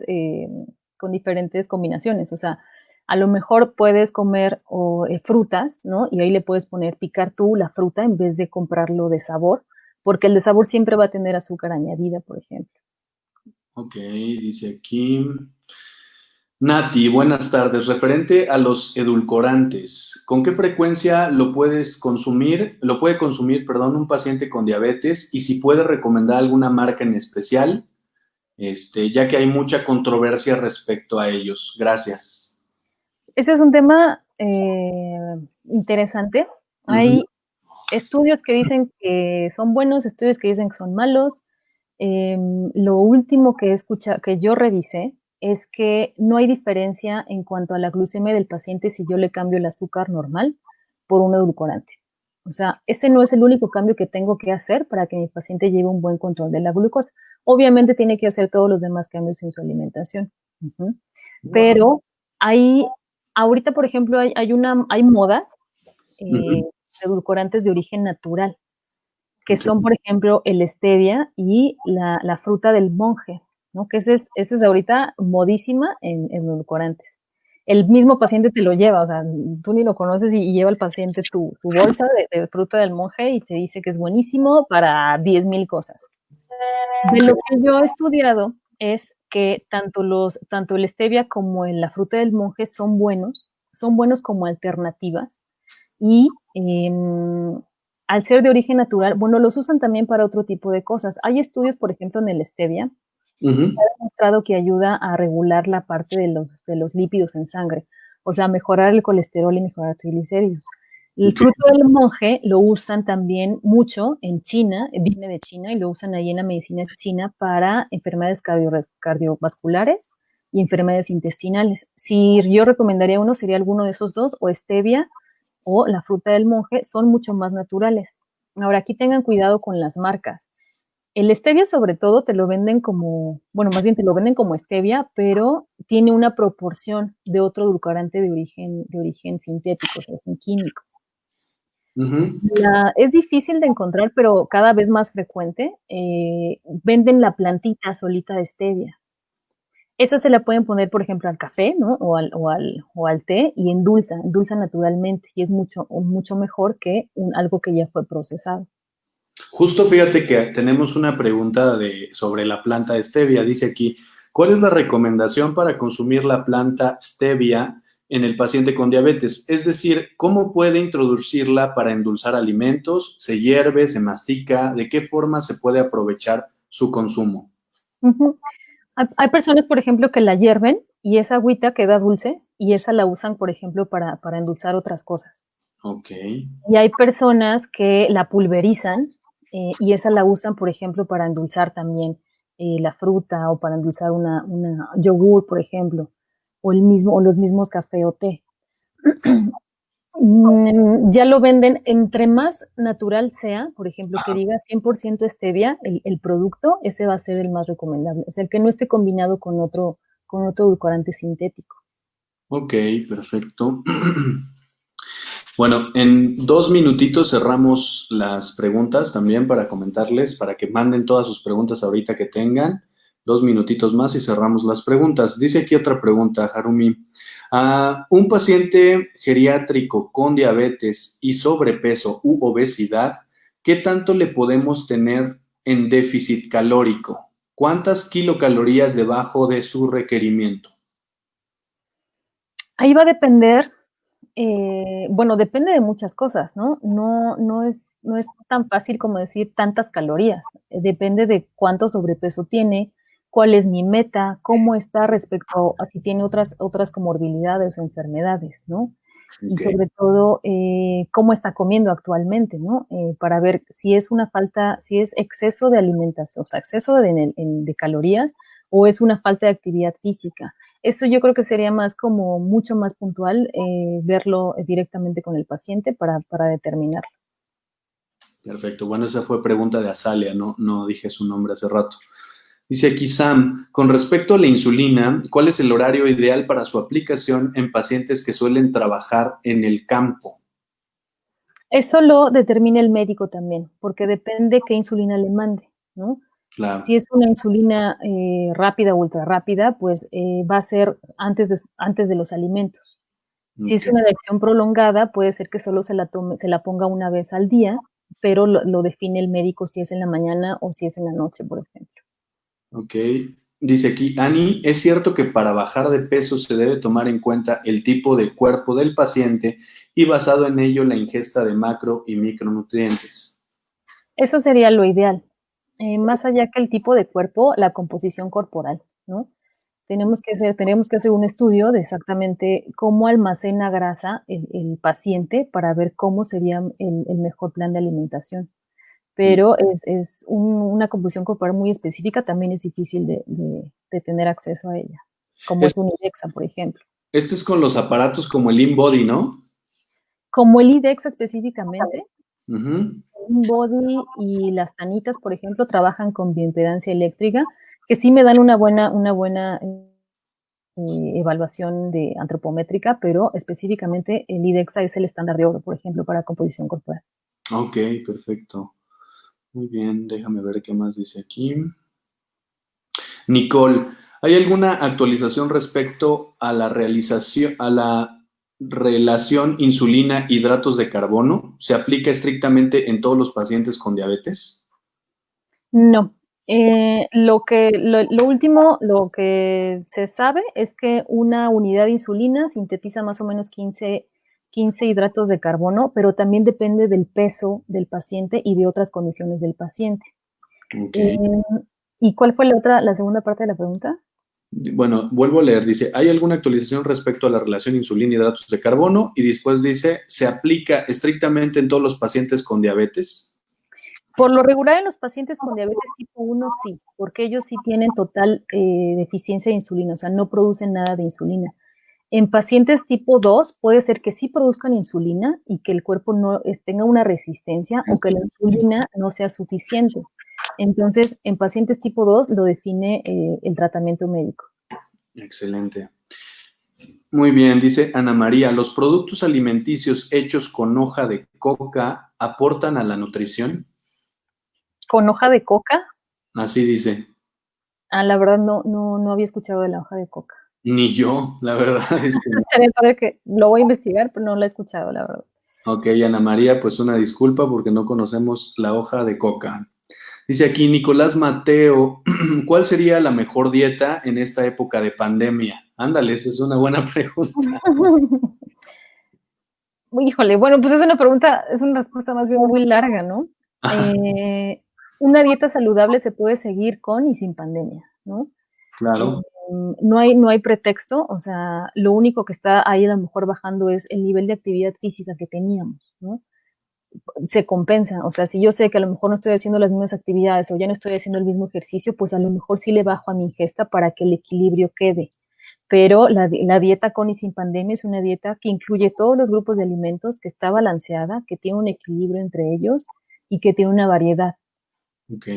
combinaciones. O sea, a lo mejor puedes comer frutas, ¿no? Y ahí le puedes picar tú la fruta en vez de comprarlo de sabor, porque el de sabor siempre va a tener azúcar añadida, por ejemplo. Ok, dice aquí. Nati, buenas tardes. Referente a los edulcorantes, ¿con qué frecuencia lo puedes consumir? Lo puede consumir, perdón, un paciente con diabetes y si puede recomendar alguna marca en especial, ya que hay mucha controversia respecto a ellos. Gracias. Ese es un tema interesante. Ujú. Hay estudios que dicen que son buenos, estudios que dicen que son malos. Lo último que yo revisé es que no hay diferencia en cuanto a la glucemia del paciente si yo le cambio el azúcar normal por un edulcorante. O sea, ese no es el único cambio que tengo que hacer para que mi paciente lleve un buen control de la glucosa. Obviamente tiene que hacer todos los demás cambios en su alimentación. Uh-huh. Pero hay, ahorita, por ejemplo, hay modas Ujú. edulcorantes de origen natural que Ok. son, por ejemplo, el stevia y la fruta del monje, ¿no? Que ese es ahorita modísima en edulcorantes. El mismo paciente te lo lleva, o sea, tú ni lo conoces y lleva el paciente tu bolsa de fruta del monje y te dice que es buenísimo para 10,000 cosas. De lo que yo he estudiado es que tanto el stevia como la fruta del monje son buenos como alternativas y al ser de origen natural, bueno, los usan también para otro tipo de cosas. Hay estudios, por ejemplo, en el stevia, Ujú. que ha demostrado que ayuda a regular la parte de los lípidos en sangre, o sea, mejorar el colesterol y mejorar triglicéridos. El Ok. fruto del monje lo usan también mucho en China, viene de China y lo usan ahí en la medicina china para enfermedades cardiovasculares y enfermedades intestinales. Si yo recomendaría uno, sería alguno de esos dos, o stevia o la fruta del monje, son mucho más naturales. Ahora, aquí tengan cuidado con las marcas. El stevia, sobre todo, te lo venden como, bueno, más bien te lo venden como stevia, pero tiene una proporción de otro edulcorante de origen sintético, de origen químico. Ujú. Es difícil de encontrar, pero cada vez más frecuente. Venden la plantita solita de stevia. Esa se la pueden poner, por ejemplo, al café, ¿no? O al té y endulza naturalmente y es mucho mejor que algo que ya fue procesado. Justo fíjate que tenemos una pregunta sobre la planta stevia. Dice aquí, ¿cuál es la recomendación para consumir la planta stevia en el paciente con diabetes? Es decir, ¿cómo puede introducirla para endulzar alimentos? ¿Se hierve, se mastica? ¿De qué forma se puede aprovechar su consumo? Uh-huh. Hay personas, por ejemplo, que la hierven y esa agüita queda dulce y esa la usan, por ejemplo, para endulzar otras cosas. Ok. Y hay personas que la pulverizan y esa la usan, por ejemplo, para endulzar también la fruta o para endulzar una yogur, por ejemplo, o los mismos café o té. Ya lo venden, entre más natural sea, por ejemplo, que diga 100% stevia, el producto, ese va a ser el más recomendable. O sea, el que no esté combinado con otro edulcorante sintético. Ok, perfecto. Bueno, en 2 minutitos cerramos las preguntas también para comentarles, para que manden todas sus preguntas ahorita que tengan. 2 minutitos más y cerramos las preguntas. Dice aquí otra pregunta, Harumi. Un paciente geriátrico con diabetes y sobrepeso u obesidad, ¿qué tanto le podemos tener en déficit calórico? ¿Cuántas kilocalorías debajo de su requerimiento? Ahí va a depender, bueno, depende de muchas cosas, ¿no? No es tan fácil como decir tantas calorías. Depende de cuánto sobrepeso tiene, cuál es mi meta, cómo está respecto a si tiene otras comorbilidades o enfermedades, ¿no? Y Okay. sobre todo, cómo está comiendo actualmente, ¿no? Para ver si es una falta, si es exceso de alimentación, o sea, exceso de calorías o es una falta de actividad física. Eso yo creo que sería más como mucho más puntual verlo directamente con el paciente para determinarlo. Perfecto. Bueno, esa fue pregunta de Azalia, no dije su nombre hace rato. Dice aquí Sam, con respecto a la insulina, ¿cuál es el horario ideal para su aplicación en pacientes que suelen trabajar en el campo? Eso lo determina el médico también, porque depende qué insulina le mande, ¿no? Claro. Si es una insulina rápida o ultra rápida, pues va a ser antes de los alimentos. Si es Okay. una de acción prolongada, puede ser que solo se la ponga una vez al día, pero lo define el médico si es en la mañana o si es en la noche, por ejemplo. Ok. Dice aquí, Ani, ¿es cierto que para bajar de peso se debe tomar en cuenta el tipo de cuerpo del paciente y basado en ello la ingesta de macro y micronutrientes? Eso sería lo ideal. Más allá que el tipo de cuerpo, la composición corporal, ¿no? Tenemos que hacer un estudio de exactamente cómo almacena grasa el paciente para ver cómo sería el mejor plan de alimentación. Pero una composición corporal muy específica, también es difícil de tener acceso a ella, como es Es- un IDEXA, por ejemplo. Este es con los aparatos como el InBody, ¿no? Como el IDEXA específicamente, Ujú. el Body y las tanitas, por ejemplo, trabajan con bioimpedancia eléctrica, que sí me dan una buena evaluación de antropométrica, pero específicamente el IDEXA es el estándar de oro, por ejemplo, para composición corporal. Ok, perfecto. Muy bien, déjame ver qué más dice aquí. Nicole, ¿hay alguna actualización respecto a la relación insulina-hidratos de carbono? ¿Se aplica estrictamente en todos los pacientes con diabetes? No. Lo último, lo que se sabe es que una unidad de insulina sintetiza más o menos 15 hidratos de carbono, pero también depende del peso del paciente y de otras condiciones del paciente. Ok. Eh, ¿Y cuál fue la segunda parte de la pregunta? Bueno, vuelvo a leer. Dice, ¿hay alguna actualización respecto a la relación insulina-hidratos de carbono? Y después dice, ¿se aplica estrictamente en todos los pacientes con diabetes? Por lo regular en los pacientes con diabetes tipo 1 sí, porque ellos sí tienen total deficiencia de insulina, o sea, no producen nada de insulina. En pacientes tipo 2 puede ser que sí produzcan insulina y que el cuerpo no tenga una resistencia o que la insulina no sea suficiente. Entonces, en pacientes tipo 2 lo define el tratamiento médico. Excelente. Muy bien, dice Ana María, ¿los productos alimenticios hechos con hoja de coca aportan a la nutrición? Con hoja de coca, Así dice. La verdad no había escuchado de la hoja de coca. Ni yo, la verdad es que no. Estaría padre que lo voy a investigar, pero no la he escuchado, la verdad. Ok, Ana María, pues una disculpa porque no conocemos la hoja de coca. Dice aquí Nicolás Mateo, ¿cuál sería la mejor dieta en esta época de pandemia? Ándale, esa es una buena pregunta. Híjole, bueno, pues es una pregunta, es una respuesta más bien muy larga, ¿no? Una dieta saludable se puede seguir con y sin pandemia, ¿no? Claro, No hay pretexto, o sea, lo único que está ahí a lo mejor bajando es el nivel de actividad física que teníamos, ¿no? Se compensa, o sea, si yo sé que a lo mejor no estoy haciendo las mismas actividades o ya no estoy haciendo el mismo ejercicio, pues a lo mejor sí le bajo a mi ingesta para que el equilibrio quede. Pero la dieta con y sin pandemia es una dieta que incluye todos los grupos de alimentos, que está balanceada, que tiene un equilibrio entre ellos y que tiene una variedad. ok.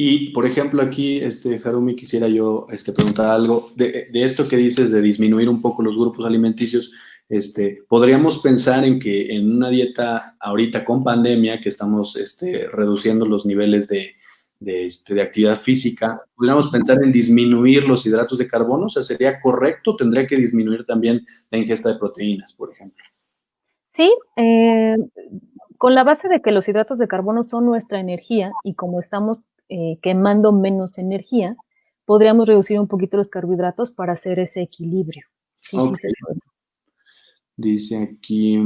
Y, por ejemplo, aquí, Harumi, quisiera yo preguntar algo de esto que dices de disminuir un poco los grupos alimenticios. Podríamos pensar en que en una dieta ahorita con pandemia, que estamos reduciendo los niveles de actividad física, podríamos pensar en disminuir los hidratos de carbono. O sea, ¿sería correcto? ¿Tendría que disminuir también la ingesta de proteínas, por ejemplo? Sí, con la base de que los hidratos de carbono son nuestra energía y como estamos quemando menos energía, podríamos reducir un poquito los carbohidratos para hacer ese equilibrio. Sí, Ok. sí, se puede. Dice aquí,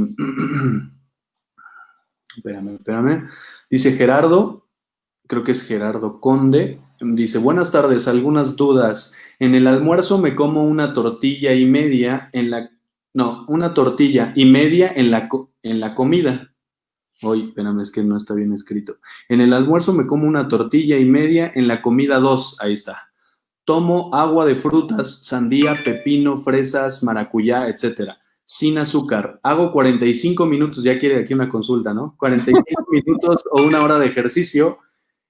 espérame. Dice Gerardo, creo que es Gerardo Conde, dice, buenas tardes, algunas dudas. En el almuerzo me como una tortilla y media una tortilla y media en la comida. Oye, espérame, es que no está bien escrito. En el almuerzo me como una tortilla y media, en la comida dos, ahí está. Tomo agua de frutas, sandía, pepino, fresas, maracuyá, etcétera, sin azúcar. Hago 45 minutos, ya quiere aquí una consulta, ¿no? 45 minutos o una hora de ejercicio.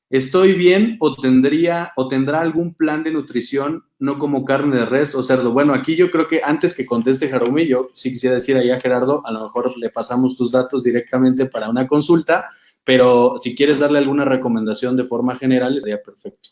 ¿Estoy bien o tendrá algún plan de nutrición, no como carne de res o cerdo? Bueno, aquí yo creo que antes que conteste Jaromí, yo sí quisiera decir allá a Gerardo, a lo mejor le pasamos tus datos directamente para una consulta, pero si quieres darle alguna recomendación de forma general, sería perfecto.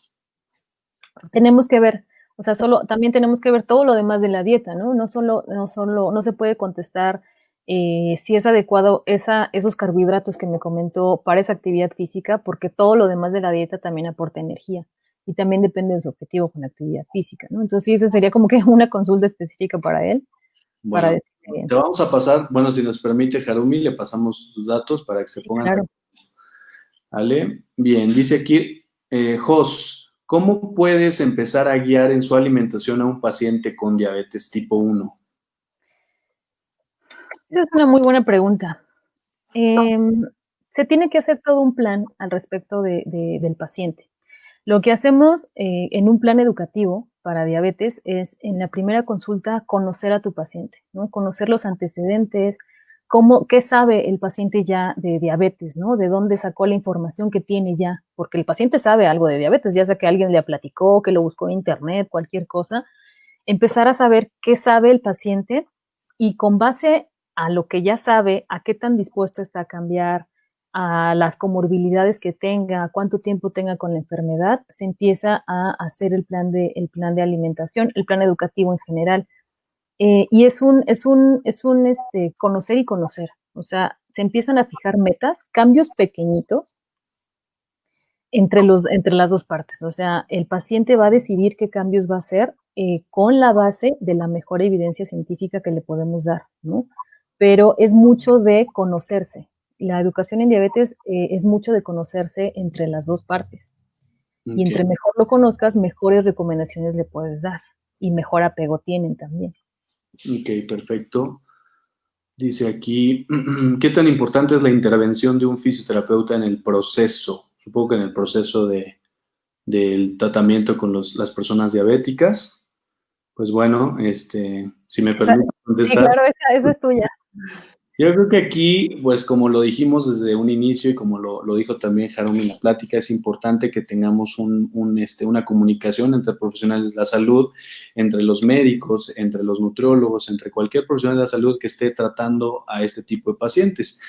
Tenemos que ver, o sea, también tenemos que ver todo lo demás de la dieta, ¿no? No se puede contestar si es adecuado esos carbohidratos que me comentó para esa actividad física, porque todo lo demás de la dieta también aporta energía y también depende de su objetivo con la actividad física, ¿no? Entonces, sí, esa sería como que una consulta específica para él, para Bueno, decirle bien. te vamos a pasar, bueno, si nos permite Jarumi, le pasamos tus datos para que se Sí, pongan. claro. ¿Vale? Bien, dice aquí, Jos, ¿cómo puedes empezar a guiar en su alimentación a un paciente con diabetes tipo 1? Esa es una muy buena pregunta. Se tiene que hacer todo un plan al respecto del paciente. Lo que hacemos en un plan educativo para diabetes es en la primera consulta conocer a tu paciente, ¿no? Conocer los antecedentes, qué sabe el paciente ya de diabetes, ¿no? De dónde sacó la información que tiene ya, porque el paciente sabe algo de diabetes, ya sea que alguien le platicó, que lo buscó en internet, cualquier cosa. Empezar a saber qué sabe el paciente y con base a lo que ya sabe, a qué tan dispuesto está a cambiar, a las comorbilidades que tenga, a cuánto tiempo tenga con la enfermedad, se empieza a hacer el plan de alimentación, el plan educativo en general. Y es un conocer y conocer. O sea, se empiezan a fijar metas, cambios pequeñitos entre las dos partes. O sea, el paciente va a decidir qué cambios va a hacer con la base de la mejor evidencia científica que le podemos dar, ¿no? Pero es mucho de conocerse. La educación en diabetes es mucho de conocerse entre las dos partes. Y Okay. entre mejor lo conozcas, mejores recomendaciones le puedes dar y mejor apego tienen también. Ok, perfecto. Dice aquí, ¿qué tan importante es la intervención de un fisioterapeuta en el proceso? Supongo que en el proceso del tratamiento con las personas diabéticas. Pues bueno, si me permite Sí, contestar. claro, esa es tuya. Yo creo que aquí, pues como lo dijimos desde un inicio y como lo dijo también Jarome en la plática, es importante que tengamos una comunicación entre profesionales de la salud, entre los médicos, entre los nutriólogos, entre cualquier profesional de la salud que esté tratando a este tipo de pacientes.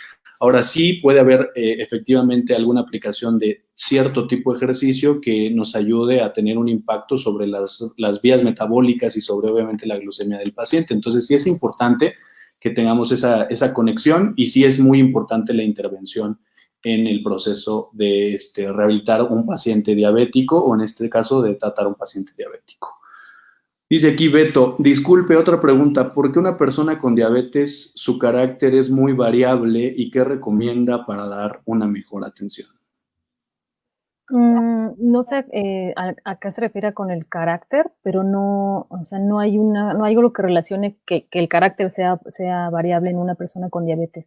Ahora sí puede haber efectivamente alguna aplicación de cierto tipo de ejercicio que nos ayude a tener un impacto sobre las vías metabólicas y sobre obviamente la glucemia del paciente. Entonces sí es importante que tengamos esa conexión y sí es muy importante la intervención en el proceso de rehabilitar un paciente diabético o en este caso de tratar a un paciente diabético. Dice aquí Beto, disculpe, otra pregunta, ¿por qué una persona con diabetes su carácter es muy variable y qué recomienda para dar una mejor atención? No sé a qué se refiere con el carácter, pero no, o sea, no hay algo que relacione que el carácter sea variable en una persona con diabetes.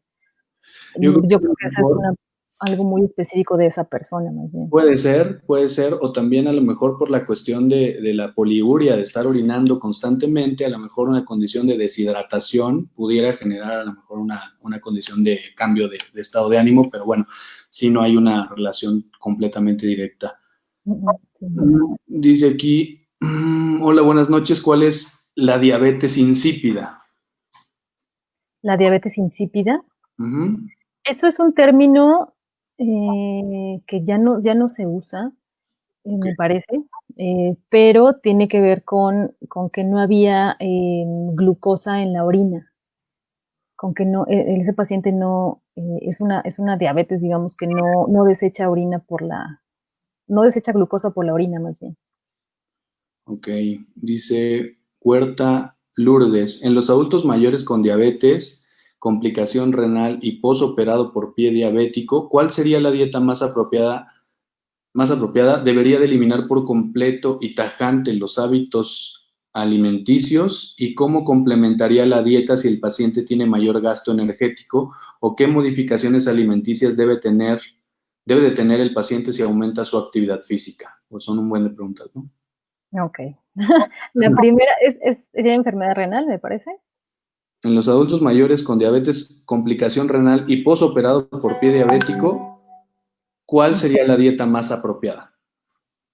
Yo creo Yo que a creo lo que eso es mejor algo muy específico de esa persona, más bien. puede ser, o también a lo mejor por la cuestión de la poliuria, de estar orinando constantemente, a lo mejor una condición de deshidratación pudiera generar a lo mejor una condición de cambio de estado de ánimo, pero bueno, sí no hay una relación completamente directa. Sí. Dice aquí, hola, buenas noches, ¿cuál es la diabetes insípida? La diabetes insípida. Ujú. Eso es un término que ya no se usa, Ok. me parece, pero tiene que ver con que no había glucosa en la orina, con que no, ese paciente no, es una diabetes, digamos, que no desecha orina no desecha glucosa por la orina, más bien. Ok, dice Huerta Lourdes, en los adultos mayores con diabetes, complicación renal y posoperado por pie diabético, ¿cuál sería la dieta más apropiada? Más apropiada, debería de eliminar por completo y tajante los hábitos alimenticios y cómo complementaría la dieta si el paciente tiene mayor gasto energético o qué modificaciones alimenticias debe de tener el paciente si aumenta su actividad física. Pues son un buen de preguntas, ¿no? Ok. La primera sería enfermedad renal, me parece. En los adultos mayores con diabetes, complicación renal y posoperado por pie diabético, ¿cuál sería la dieta más apropiada?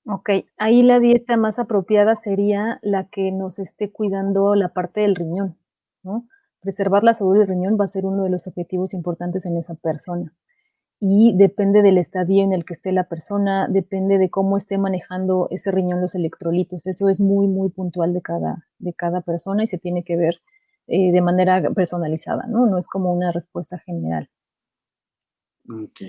Ok, ahí la dieta más apropiada sería la que nos esté cuidando la parte del riñón, ¿no? Preservar la salud del riñón va a ser uno de los objetivos importantes en esa persona. Y depende del estadio en el que esté la persona, depende de cómo esté manejando ese riñón los electrolitos. Eso es muy, muy puntual de cada persona y se tiene que ver de manera personalizada, ¿no? No es como una respuesta general. Ok.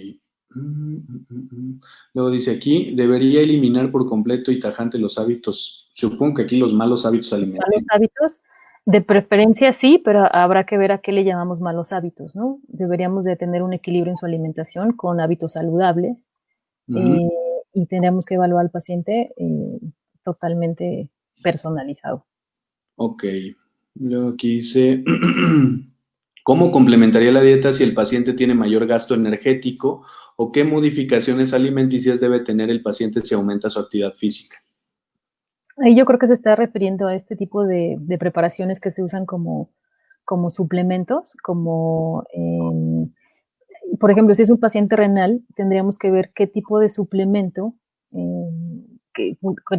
Luego dice aquí, debería eliminar por completo y tajante los hábitos, supongo que aquí los malos hábitos Malos alimenticios. hábitos, de preferencia sí, pero habrá que ver a qué le llamamos malos hábitos, ¿no? Deberíamos de tener un equilibrio en su alimentación con hábitos saludables Ujú. eh, y tendríamos que evaluar al paciente totalmente personalizado. Ok. Luego aquí dice, ¿cómo complementaría la dieta si el paciente tiene mayor gasto energético o qué modificaciones alimenticias debe tener el paciente si aumenta su actividad física? Ahí yo creo que se está refiriendo a este tipo de preparaciones que se usan como suplementos, por ejemplo, si es un paciente renal, tendríamos que ver qué tipo de suplemento que,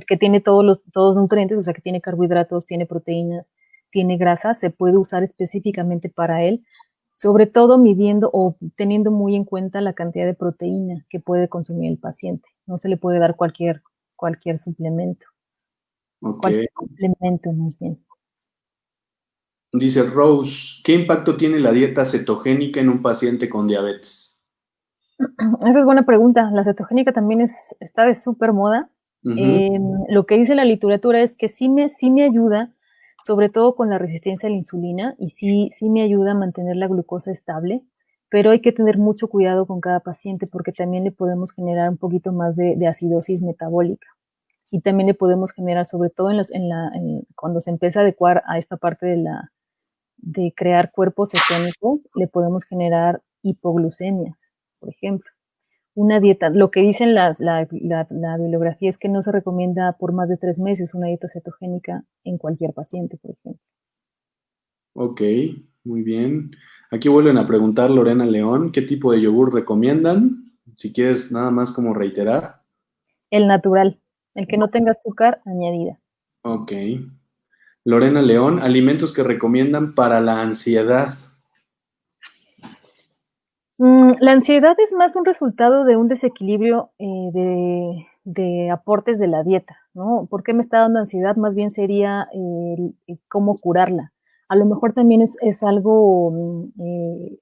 que tiene todos los nutrientes, o sea, que tiene carbohidratos, tiene proteínas, tiene grasas, se puede usar específicamente para él, sobre todo midiendo o teniendo muy en cuenta la cantidad de proteína que puede consumir el paciente. No se le puede dar cualquier suplemento, Ok. cualquier complemento más bien. Dice Rose, ¿qué impacto tiene la dieta cetogénica en un paciente con diabetes? Esa es buena pregunta. La cetogénica también está de súper moda. Ujú. Lo que dice la literatura es que sí me ayuda, sobre todo con la resistencia a la insulina, y sí me ayuda a mantener la glucosa estable, pero hay que tener mucho cuidado con cada paciente porque también le podemos generar un poquito más de acidosis metabólica. Y también le podemos generar, sobre todo cuando se empieza a adecuar a esta parte de crear cuerpos cetónicos, le podemos generar hipoglucemias, por ejemplo. Una dieta, lo que dicen la bibliografía es que no se recomienda por más de 3 meses una dieta cetogénica en cualquier paciente, por ejemplo. Ok, muy bien. Aquí vuelven a preguntar Lorena León, ¿qué tipo de yogur recomiendan? Si quieres nada más como reiterar. El natural, el que no tenga azúcar añadida. Ok. Lorena León, alimentos que recomiendan para la ansiedad. La ansiedad es más un resultado de un desequilibrio de aportes de la dieta, ¿no? ¿Por qué me está dando ansiedad? Más bien sería cómo curarla. A lo mejor también es algo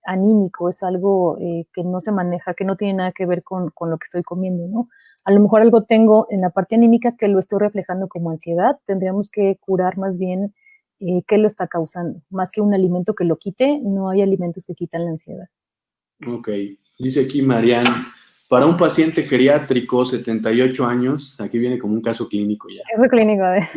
anímico, es algo que no se maneja, que no tiene nada que ver con lo que estoy comiendo, ¿no? A lo mejor algo tengo en la parte anímica que lo estoy reflejando como ansiedad. Tendríamos que curar más bien qué lo está causando. Más que un alimento que lo quite, no hay alimentos que quitan la ansiedad. Ok, dice aquí Marian, para un paciente geriátrico, 78 años, aquí viene como un caso clínico ya. Eso clínico de...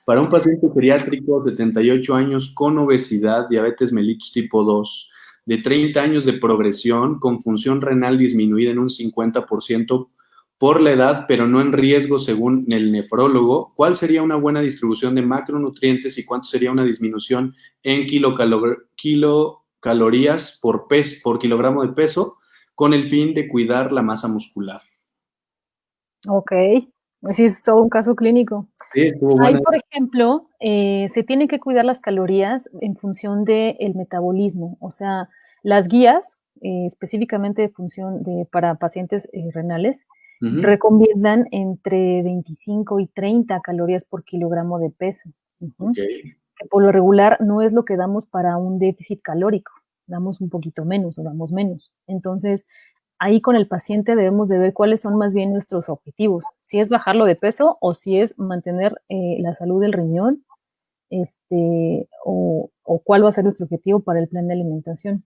Para un paciente geriátrico, 78 años, con obesidad, diabetes mellitus tipo 2, de 30 años de progresión, con función renal disminuida en un 50% por la edad, pero no en riesgo según el nefrólogo, ¿cuál sería una buena distribución de macronutrientes y cuánto sería una disminución en kilocalorías por kilogramo de peso con el fin de cuidar la masa muscular? Ok, sí, es todo un caso clínico. Sí, estuvo Ahí, buena. por ejemplo, se tienen que cuidar las calorías en función del metabolismo, o sea, las guías, específicamente para pacientes renales, recomiendan entre 25 y 30 calorías por kilogramo de peso. Ok. Que por lo regular no es lo que damos para un déficit calórico, damos un poquito menos o damos menos. Entonces, ahí con el paciente debemos de ver cuáles son más bien nuestros objetivos, si es bajarlo de peso o si es mantener la salud del riñón, o cuál va a ser nuestro objetivo para el plan de alimentación.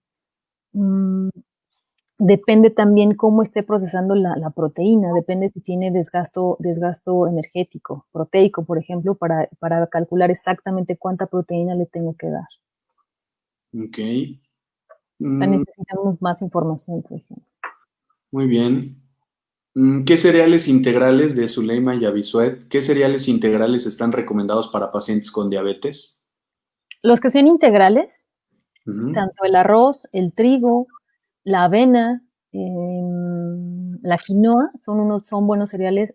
Depende también cómo esté procesando la proteína, depende si tiene desgasto energético, proteico, por ejemplo, para calcular exactamente cuánta proteína le tengo que dar. Ok. Necesitamos más información, por ejemplo. Muy bien. ¿Qué cereales integrales de Zuleima y Avisuet? ¿Qué cereales integrales están recomendados para pacientes con diabetes? Los que sean integrales, Ujú. tanto el arroz, el trigo, la avena, la quinoa, son buenos cereales,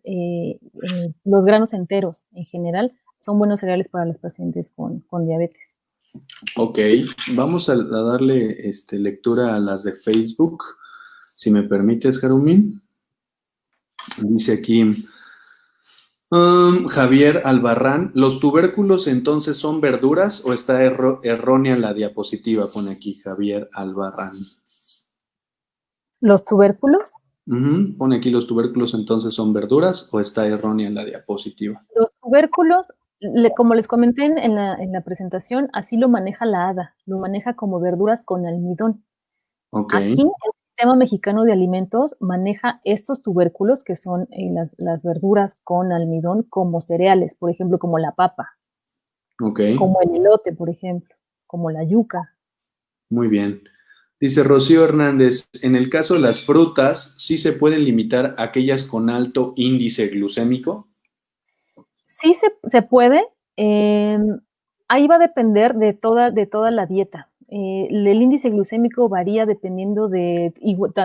los granos enteros en general son buenos cereales para los pacientes con diabetes. Ok, vamos a darle lectura a las de Facebook, si me permites, Jarumín. Dice aquí Javier Albarrán, ¿los tubérculos entonces son verduras o está errónea la diapositiva? Pone aquí Javier Albarrán. ¿Los tubérculos? Pone aquí los tubérculos entonces son verduras o está errónea la diapositiva. Los tubérculos, como les comenté en la presentación, así lo maneja la ADA, lo maneja como verduras con almidón. Ok, Aquí el Sistema Mexicano de Alimentos maneja estos tubérculos, que son las verduras con almidón, como cereales, por ejemplo, como la papa, ok, como el elote, por ejemplo, como la yuca. muy bien. Dice Rocío Hernández, en el caso de las frutas, ¿sí se pueden limitar aquellas con alto índice glucémico? Sí se puede, ahí va a depender de toda la dieta. El índice glucémico varía dependiendo de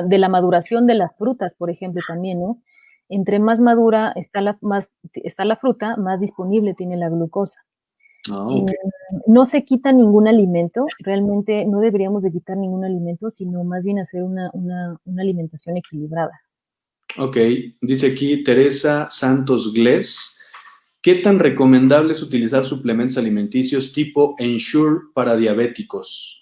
la maduración de las frutas, por ejemplo, también, ¿no? Entre más madura está la fruta, más disponible tiene la glucosa. Ah, ok. No se quita ningún alimento, realmente no deberíamos de quitar ningún alimento, sino más bien hacer una alimentación equilibrada. Ok, dice aquí Teresa Santos Glés, ¿qué tan recomendable es utilizar suplementos alimenticios tipo Ensure para diabéticos?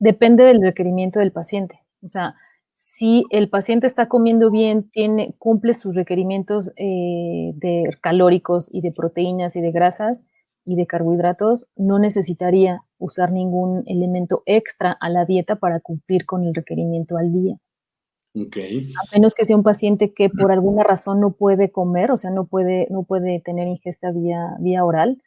Depende del requerimiento del paciente. O sea, si el paciente está comiendo bien, cumple sus requerimientos de calóricos y de proteínas y de grasas y de carbohidratos, no necesitaría usar ningún elemento extra a la dieta para cumplir con el requerimiento al día. Ok, A menos que sea un paciente que por alguna razón no puede comer, o sea, no puede tener ingesta vía oral,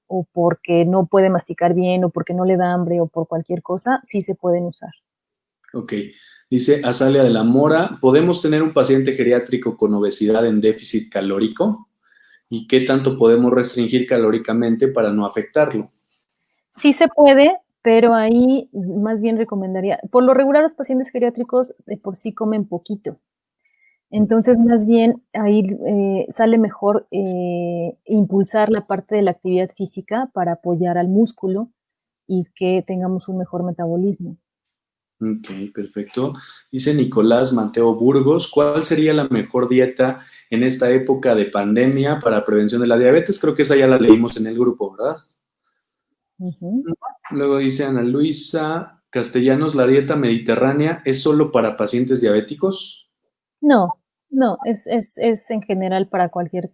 o porque no puede masticar bien, o porque no le da hambre, o por cualquier cosa, sí se pueden usar. ok. Dice Azalia de la Mora, ¿podemos tener un paciente geriátrico con obesidad en déficit calórico? ¿Y qué tanto podemos restringir calóricamente para no afectarlo? Sí se puede, pero ahí más bien recomendaría, por lo regular los pacientes geriátricos de por sí comen poquito. Entonces, más bien ahí sale mejor impulsar la parte de la actividad física para apoyar al músculo y que tengamos un mejor metabolismo. Ok, perfecto. Dice Nicolás Mateo Burgos, ¿cuál sería la mejor dieta en esta época de pandemia para prevención de la diabetes? Creo que esa ya la leímos en el grupo, ¿verdad? Ujú. Luego dice Ana Luisa Castellanos, ¿la dieta mediterránea es solo para pacientes diabéticos? No, no, es en general para cualquier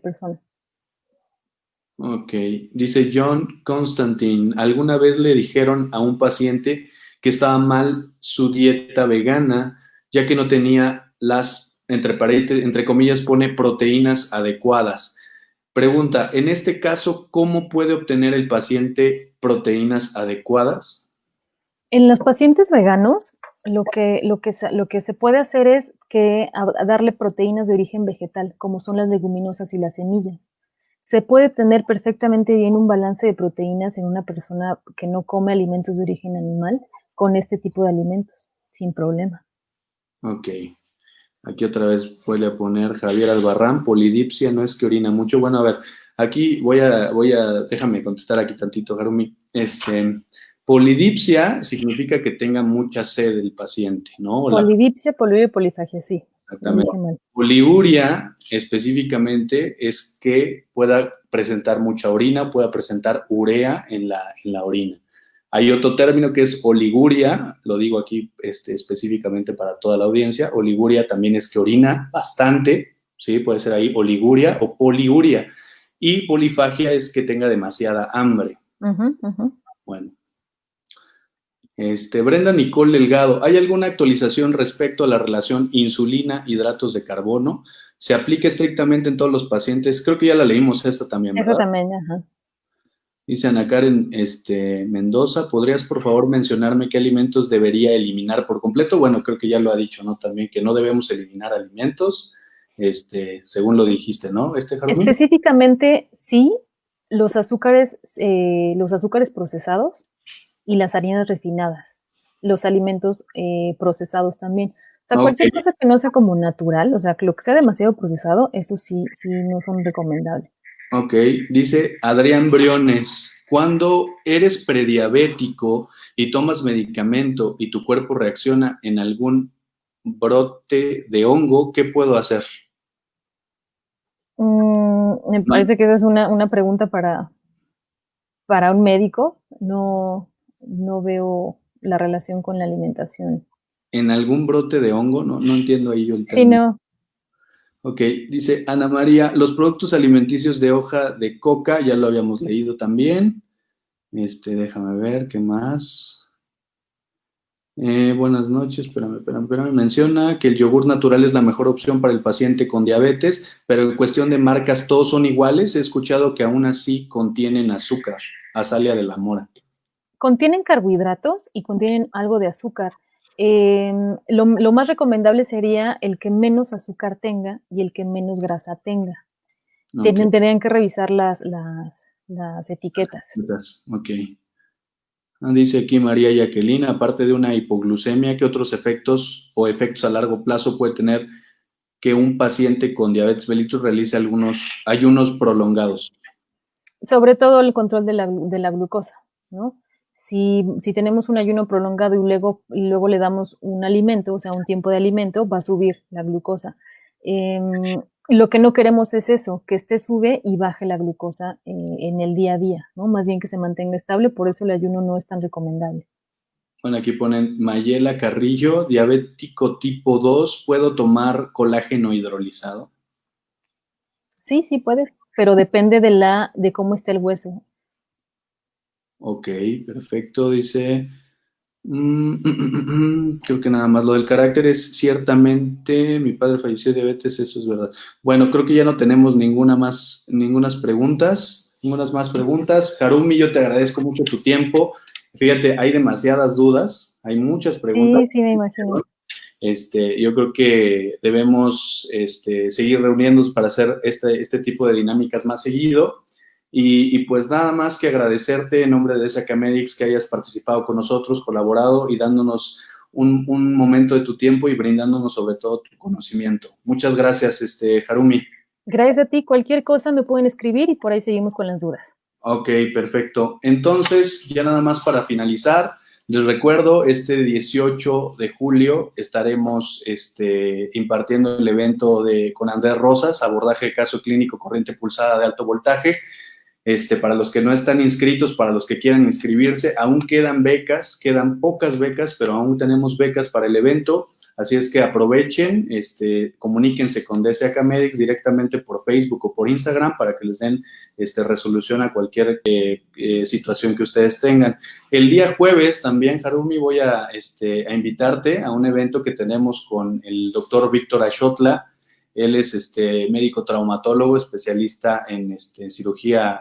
persona. Ok, dice John Constantine, ¿alguna vez le dijeron a un paciente que estaba mal su dieta vegana, ya que no tenía las, entre comillas, pone proteínas adecuadas? Pregunta, en este caso, ¿cómo puede obtener el paciente proteínas adecuadas? En los pacientes veganos, lo que se puede hacer es a darle proteínas de origen vegetal, como son las leguminosas y las semillas. Se puede tener perfectamente bien un balance de proteínas en una persona que no come alimentos de origen animal con este tipo de alimentos, sin problema. Ok, aquí otra vez voy a poner Javier Albarrán, polidipsia, no es que orina mucho. Bueno, a ver, aquí déjame contestar aquí tantito, Harumi. Polidipsia significa que tenga mucha sed el paciente, ¿no? Polidipsia, poliuria y polifagia, sí, lo Exactamente. dije mal. Poliuria específicamente es que pueda presentar mucha orina, pueda presentar urea en la orina. Hay otro término que es oliguria, lo digo aquí específicamente para toda la audiencia. Oliguria también es que orina bastante, ¿sí? Puede ser ahí oliguria o poliuria. Y polifagia es que tenga demasiada hambre. Ujú, ujú. Bueno, Brenda Nicole Delgado, ¿hay alguna actualización respecto a la relación insulina-hidratos de carbono? ¿Se aplica estrictamente en todos los pacientes? Creo que ya la leímos esta también, Eso ¿verdad? también, ajá. Dice Ana Karen Mendoza, ¿podrías por favor mencionarme qué alimentos debería eliminar por completo? Bueno, creo que ya lo ha dicho, ¿no? También que no debemos eliminar alimentos, según lo dijiste, ¿no? Jarumín. Específicamente, sí, los azúcares procesados y las harinas refinadas, los alimentos procesados también. O sea, Ok, cualquier cosa que no sea como natural, o sea, que lo que sea demasiado procesado, eso sí, sí no son recomendables. ok. Dice Adrián Briones, cuando eres prediabético y tomas medicamento y tu cuerpo reacciona en algún brote de hongo, ¿qué puedo hacer? Me parece que esa es una pregunta para un médico. No, no veo la relación con la alimentación. ¿En algún brote de hongo? No, no entiendo ahí yo el Sí, término. no. Ok, dice Ana María, los productos alimenticios de hoja de coca, ya lo habíamos leído también. Déjame ver, ¿qué más? Buenas noches, espérame. Menciona que el yogur natural es la mejor opción para el paciente con diabetes, pero en cuestión de marcas, ¿todos son iguales? He escuchado que aún así contienen azúcar, Azalia de la Mora. Contienen carbohidratos y contienen algo de azúcar. Lo más recomendable sería el que menos azúcar tenga y el que menos grasa tenga. Ok, Tendrían que revisar las etiquetas. ok. Dice aquí María Jacqueline, aparte de una hipoglucemia, ¿qué otros efectos o efectos a largo plazo puede tener que un paciente con diabetes mellitus realice algunos ayunos prolongados? Sobre todo el control de la glucosa, ¿no? Si tenemos un ayuno prolongado y luego le damos un alimento, o sea, un tiempo de alimento, va a subir la glucosa. Lo que no queremos es eso, que sube y baje la glucosa en el día a día, ¿no? Más bien que se mantenga estable, por eso el ayuno no es tan recomendable. Bueno, aquí ponen Mayela Carrillo, diabético tipo 2, ¿puedo tomar colágeno hidrolizado? Sí, sí puede, pero depende de cómo esté el hueso. Ok, perfecto, dice. Creo que nada más lo del carácter es ciertamente, mi padre falleció de diabetes, eso es verdad. Bueno, creo que ya no tenemos ninguna más preguntas. Harumi, yo te agradezco mucho tu tiempo. Fíjate, hay demasiadas dudas, hay muchas preguntas. Sí, sí, me imagino. Yo creo que debemos seguir reuniéndonos para hacer este tipo de dinámicas más seguido. Y pues nada más que agradecerte en nombre de Sacamedics que hayas participado con nosotros, colaborado y dándonos un momento de tu tiempo y brindándonos sobre todo tu conocimiento. Muchas gracias, Harumi. Gracias a ti, cualquier cosa me pueden escribir y por ahí seguimos con las dudas. Ok, perfecto. Entonces, ya nada más para finalizar, Les recuerdo, este 18 de julio estaremos impartiendo el evento con Andrés Rosas, abordaje de caso clínico corriente pulsada de alto voltaje. Para los que no están inscritos, para los que quieran inscribirse, aún quedan becas, quedan pocas becas, pero aún tenemos becas para el evento, así es que aprovechen, comuníquense con DSA Medics directamente por Facebook o por Instagram para que les den resolución a cualquier situación que ustedes tengan. El día jueves también, Harumi, voy a invitarte a un evento que tenemos con el doctor Víctor Axotla. Él es médico traumatólogo, especialista en cirugía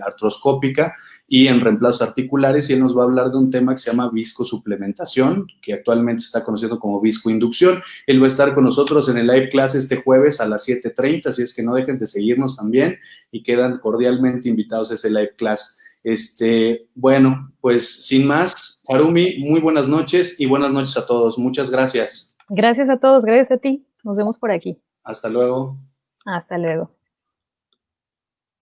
artroscópica y en reemplazos articulares, y él nos va a hablar de un tema que se llama viscosuplementación, que actualmente se está conociendo como viscoinducción. Él va a estar con nosotros en el live class este jueves a las 7:30, así es que no dejen de seguirnos también y quedan cordialmente invitados a ese live class. Bueno, pues sin más, Harumi, muy buenas noches y buenas noches a todos. Muchas gracias. Gracias a todos, gracias a ti. Nos vemos por aquí. Hasta luego. Hasta luego.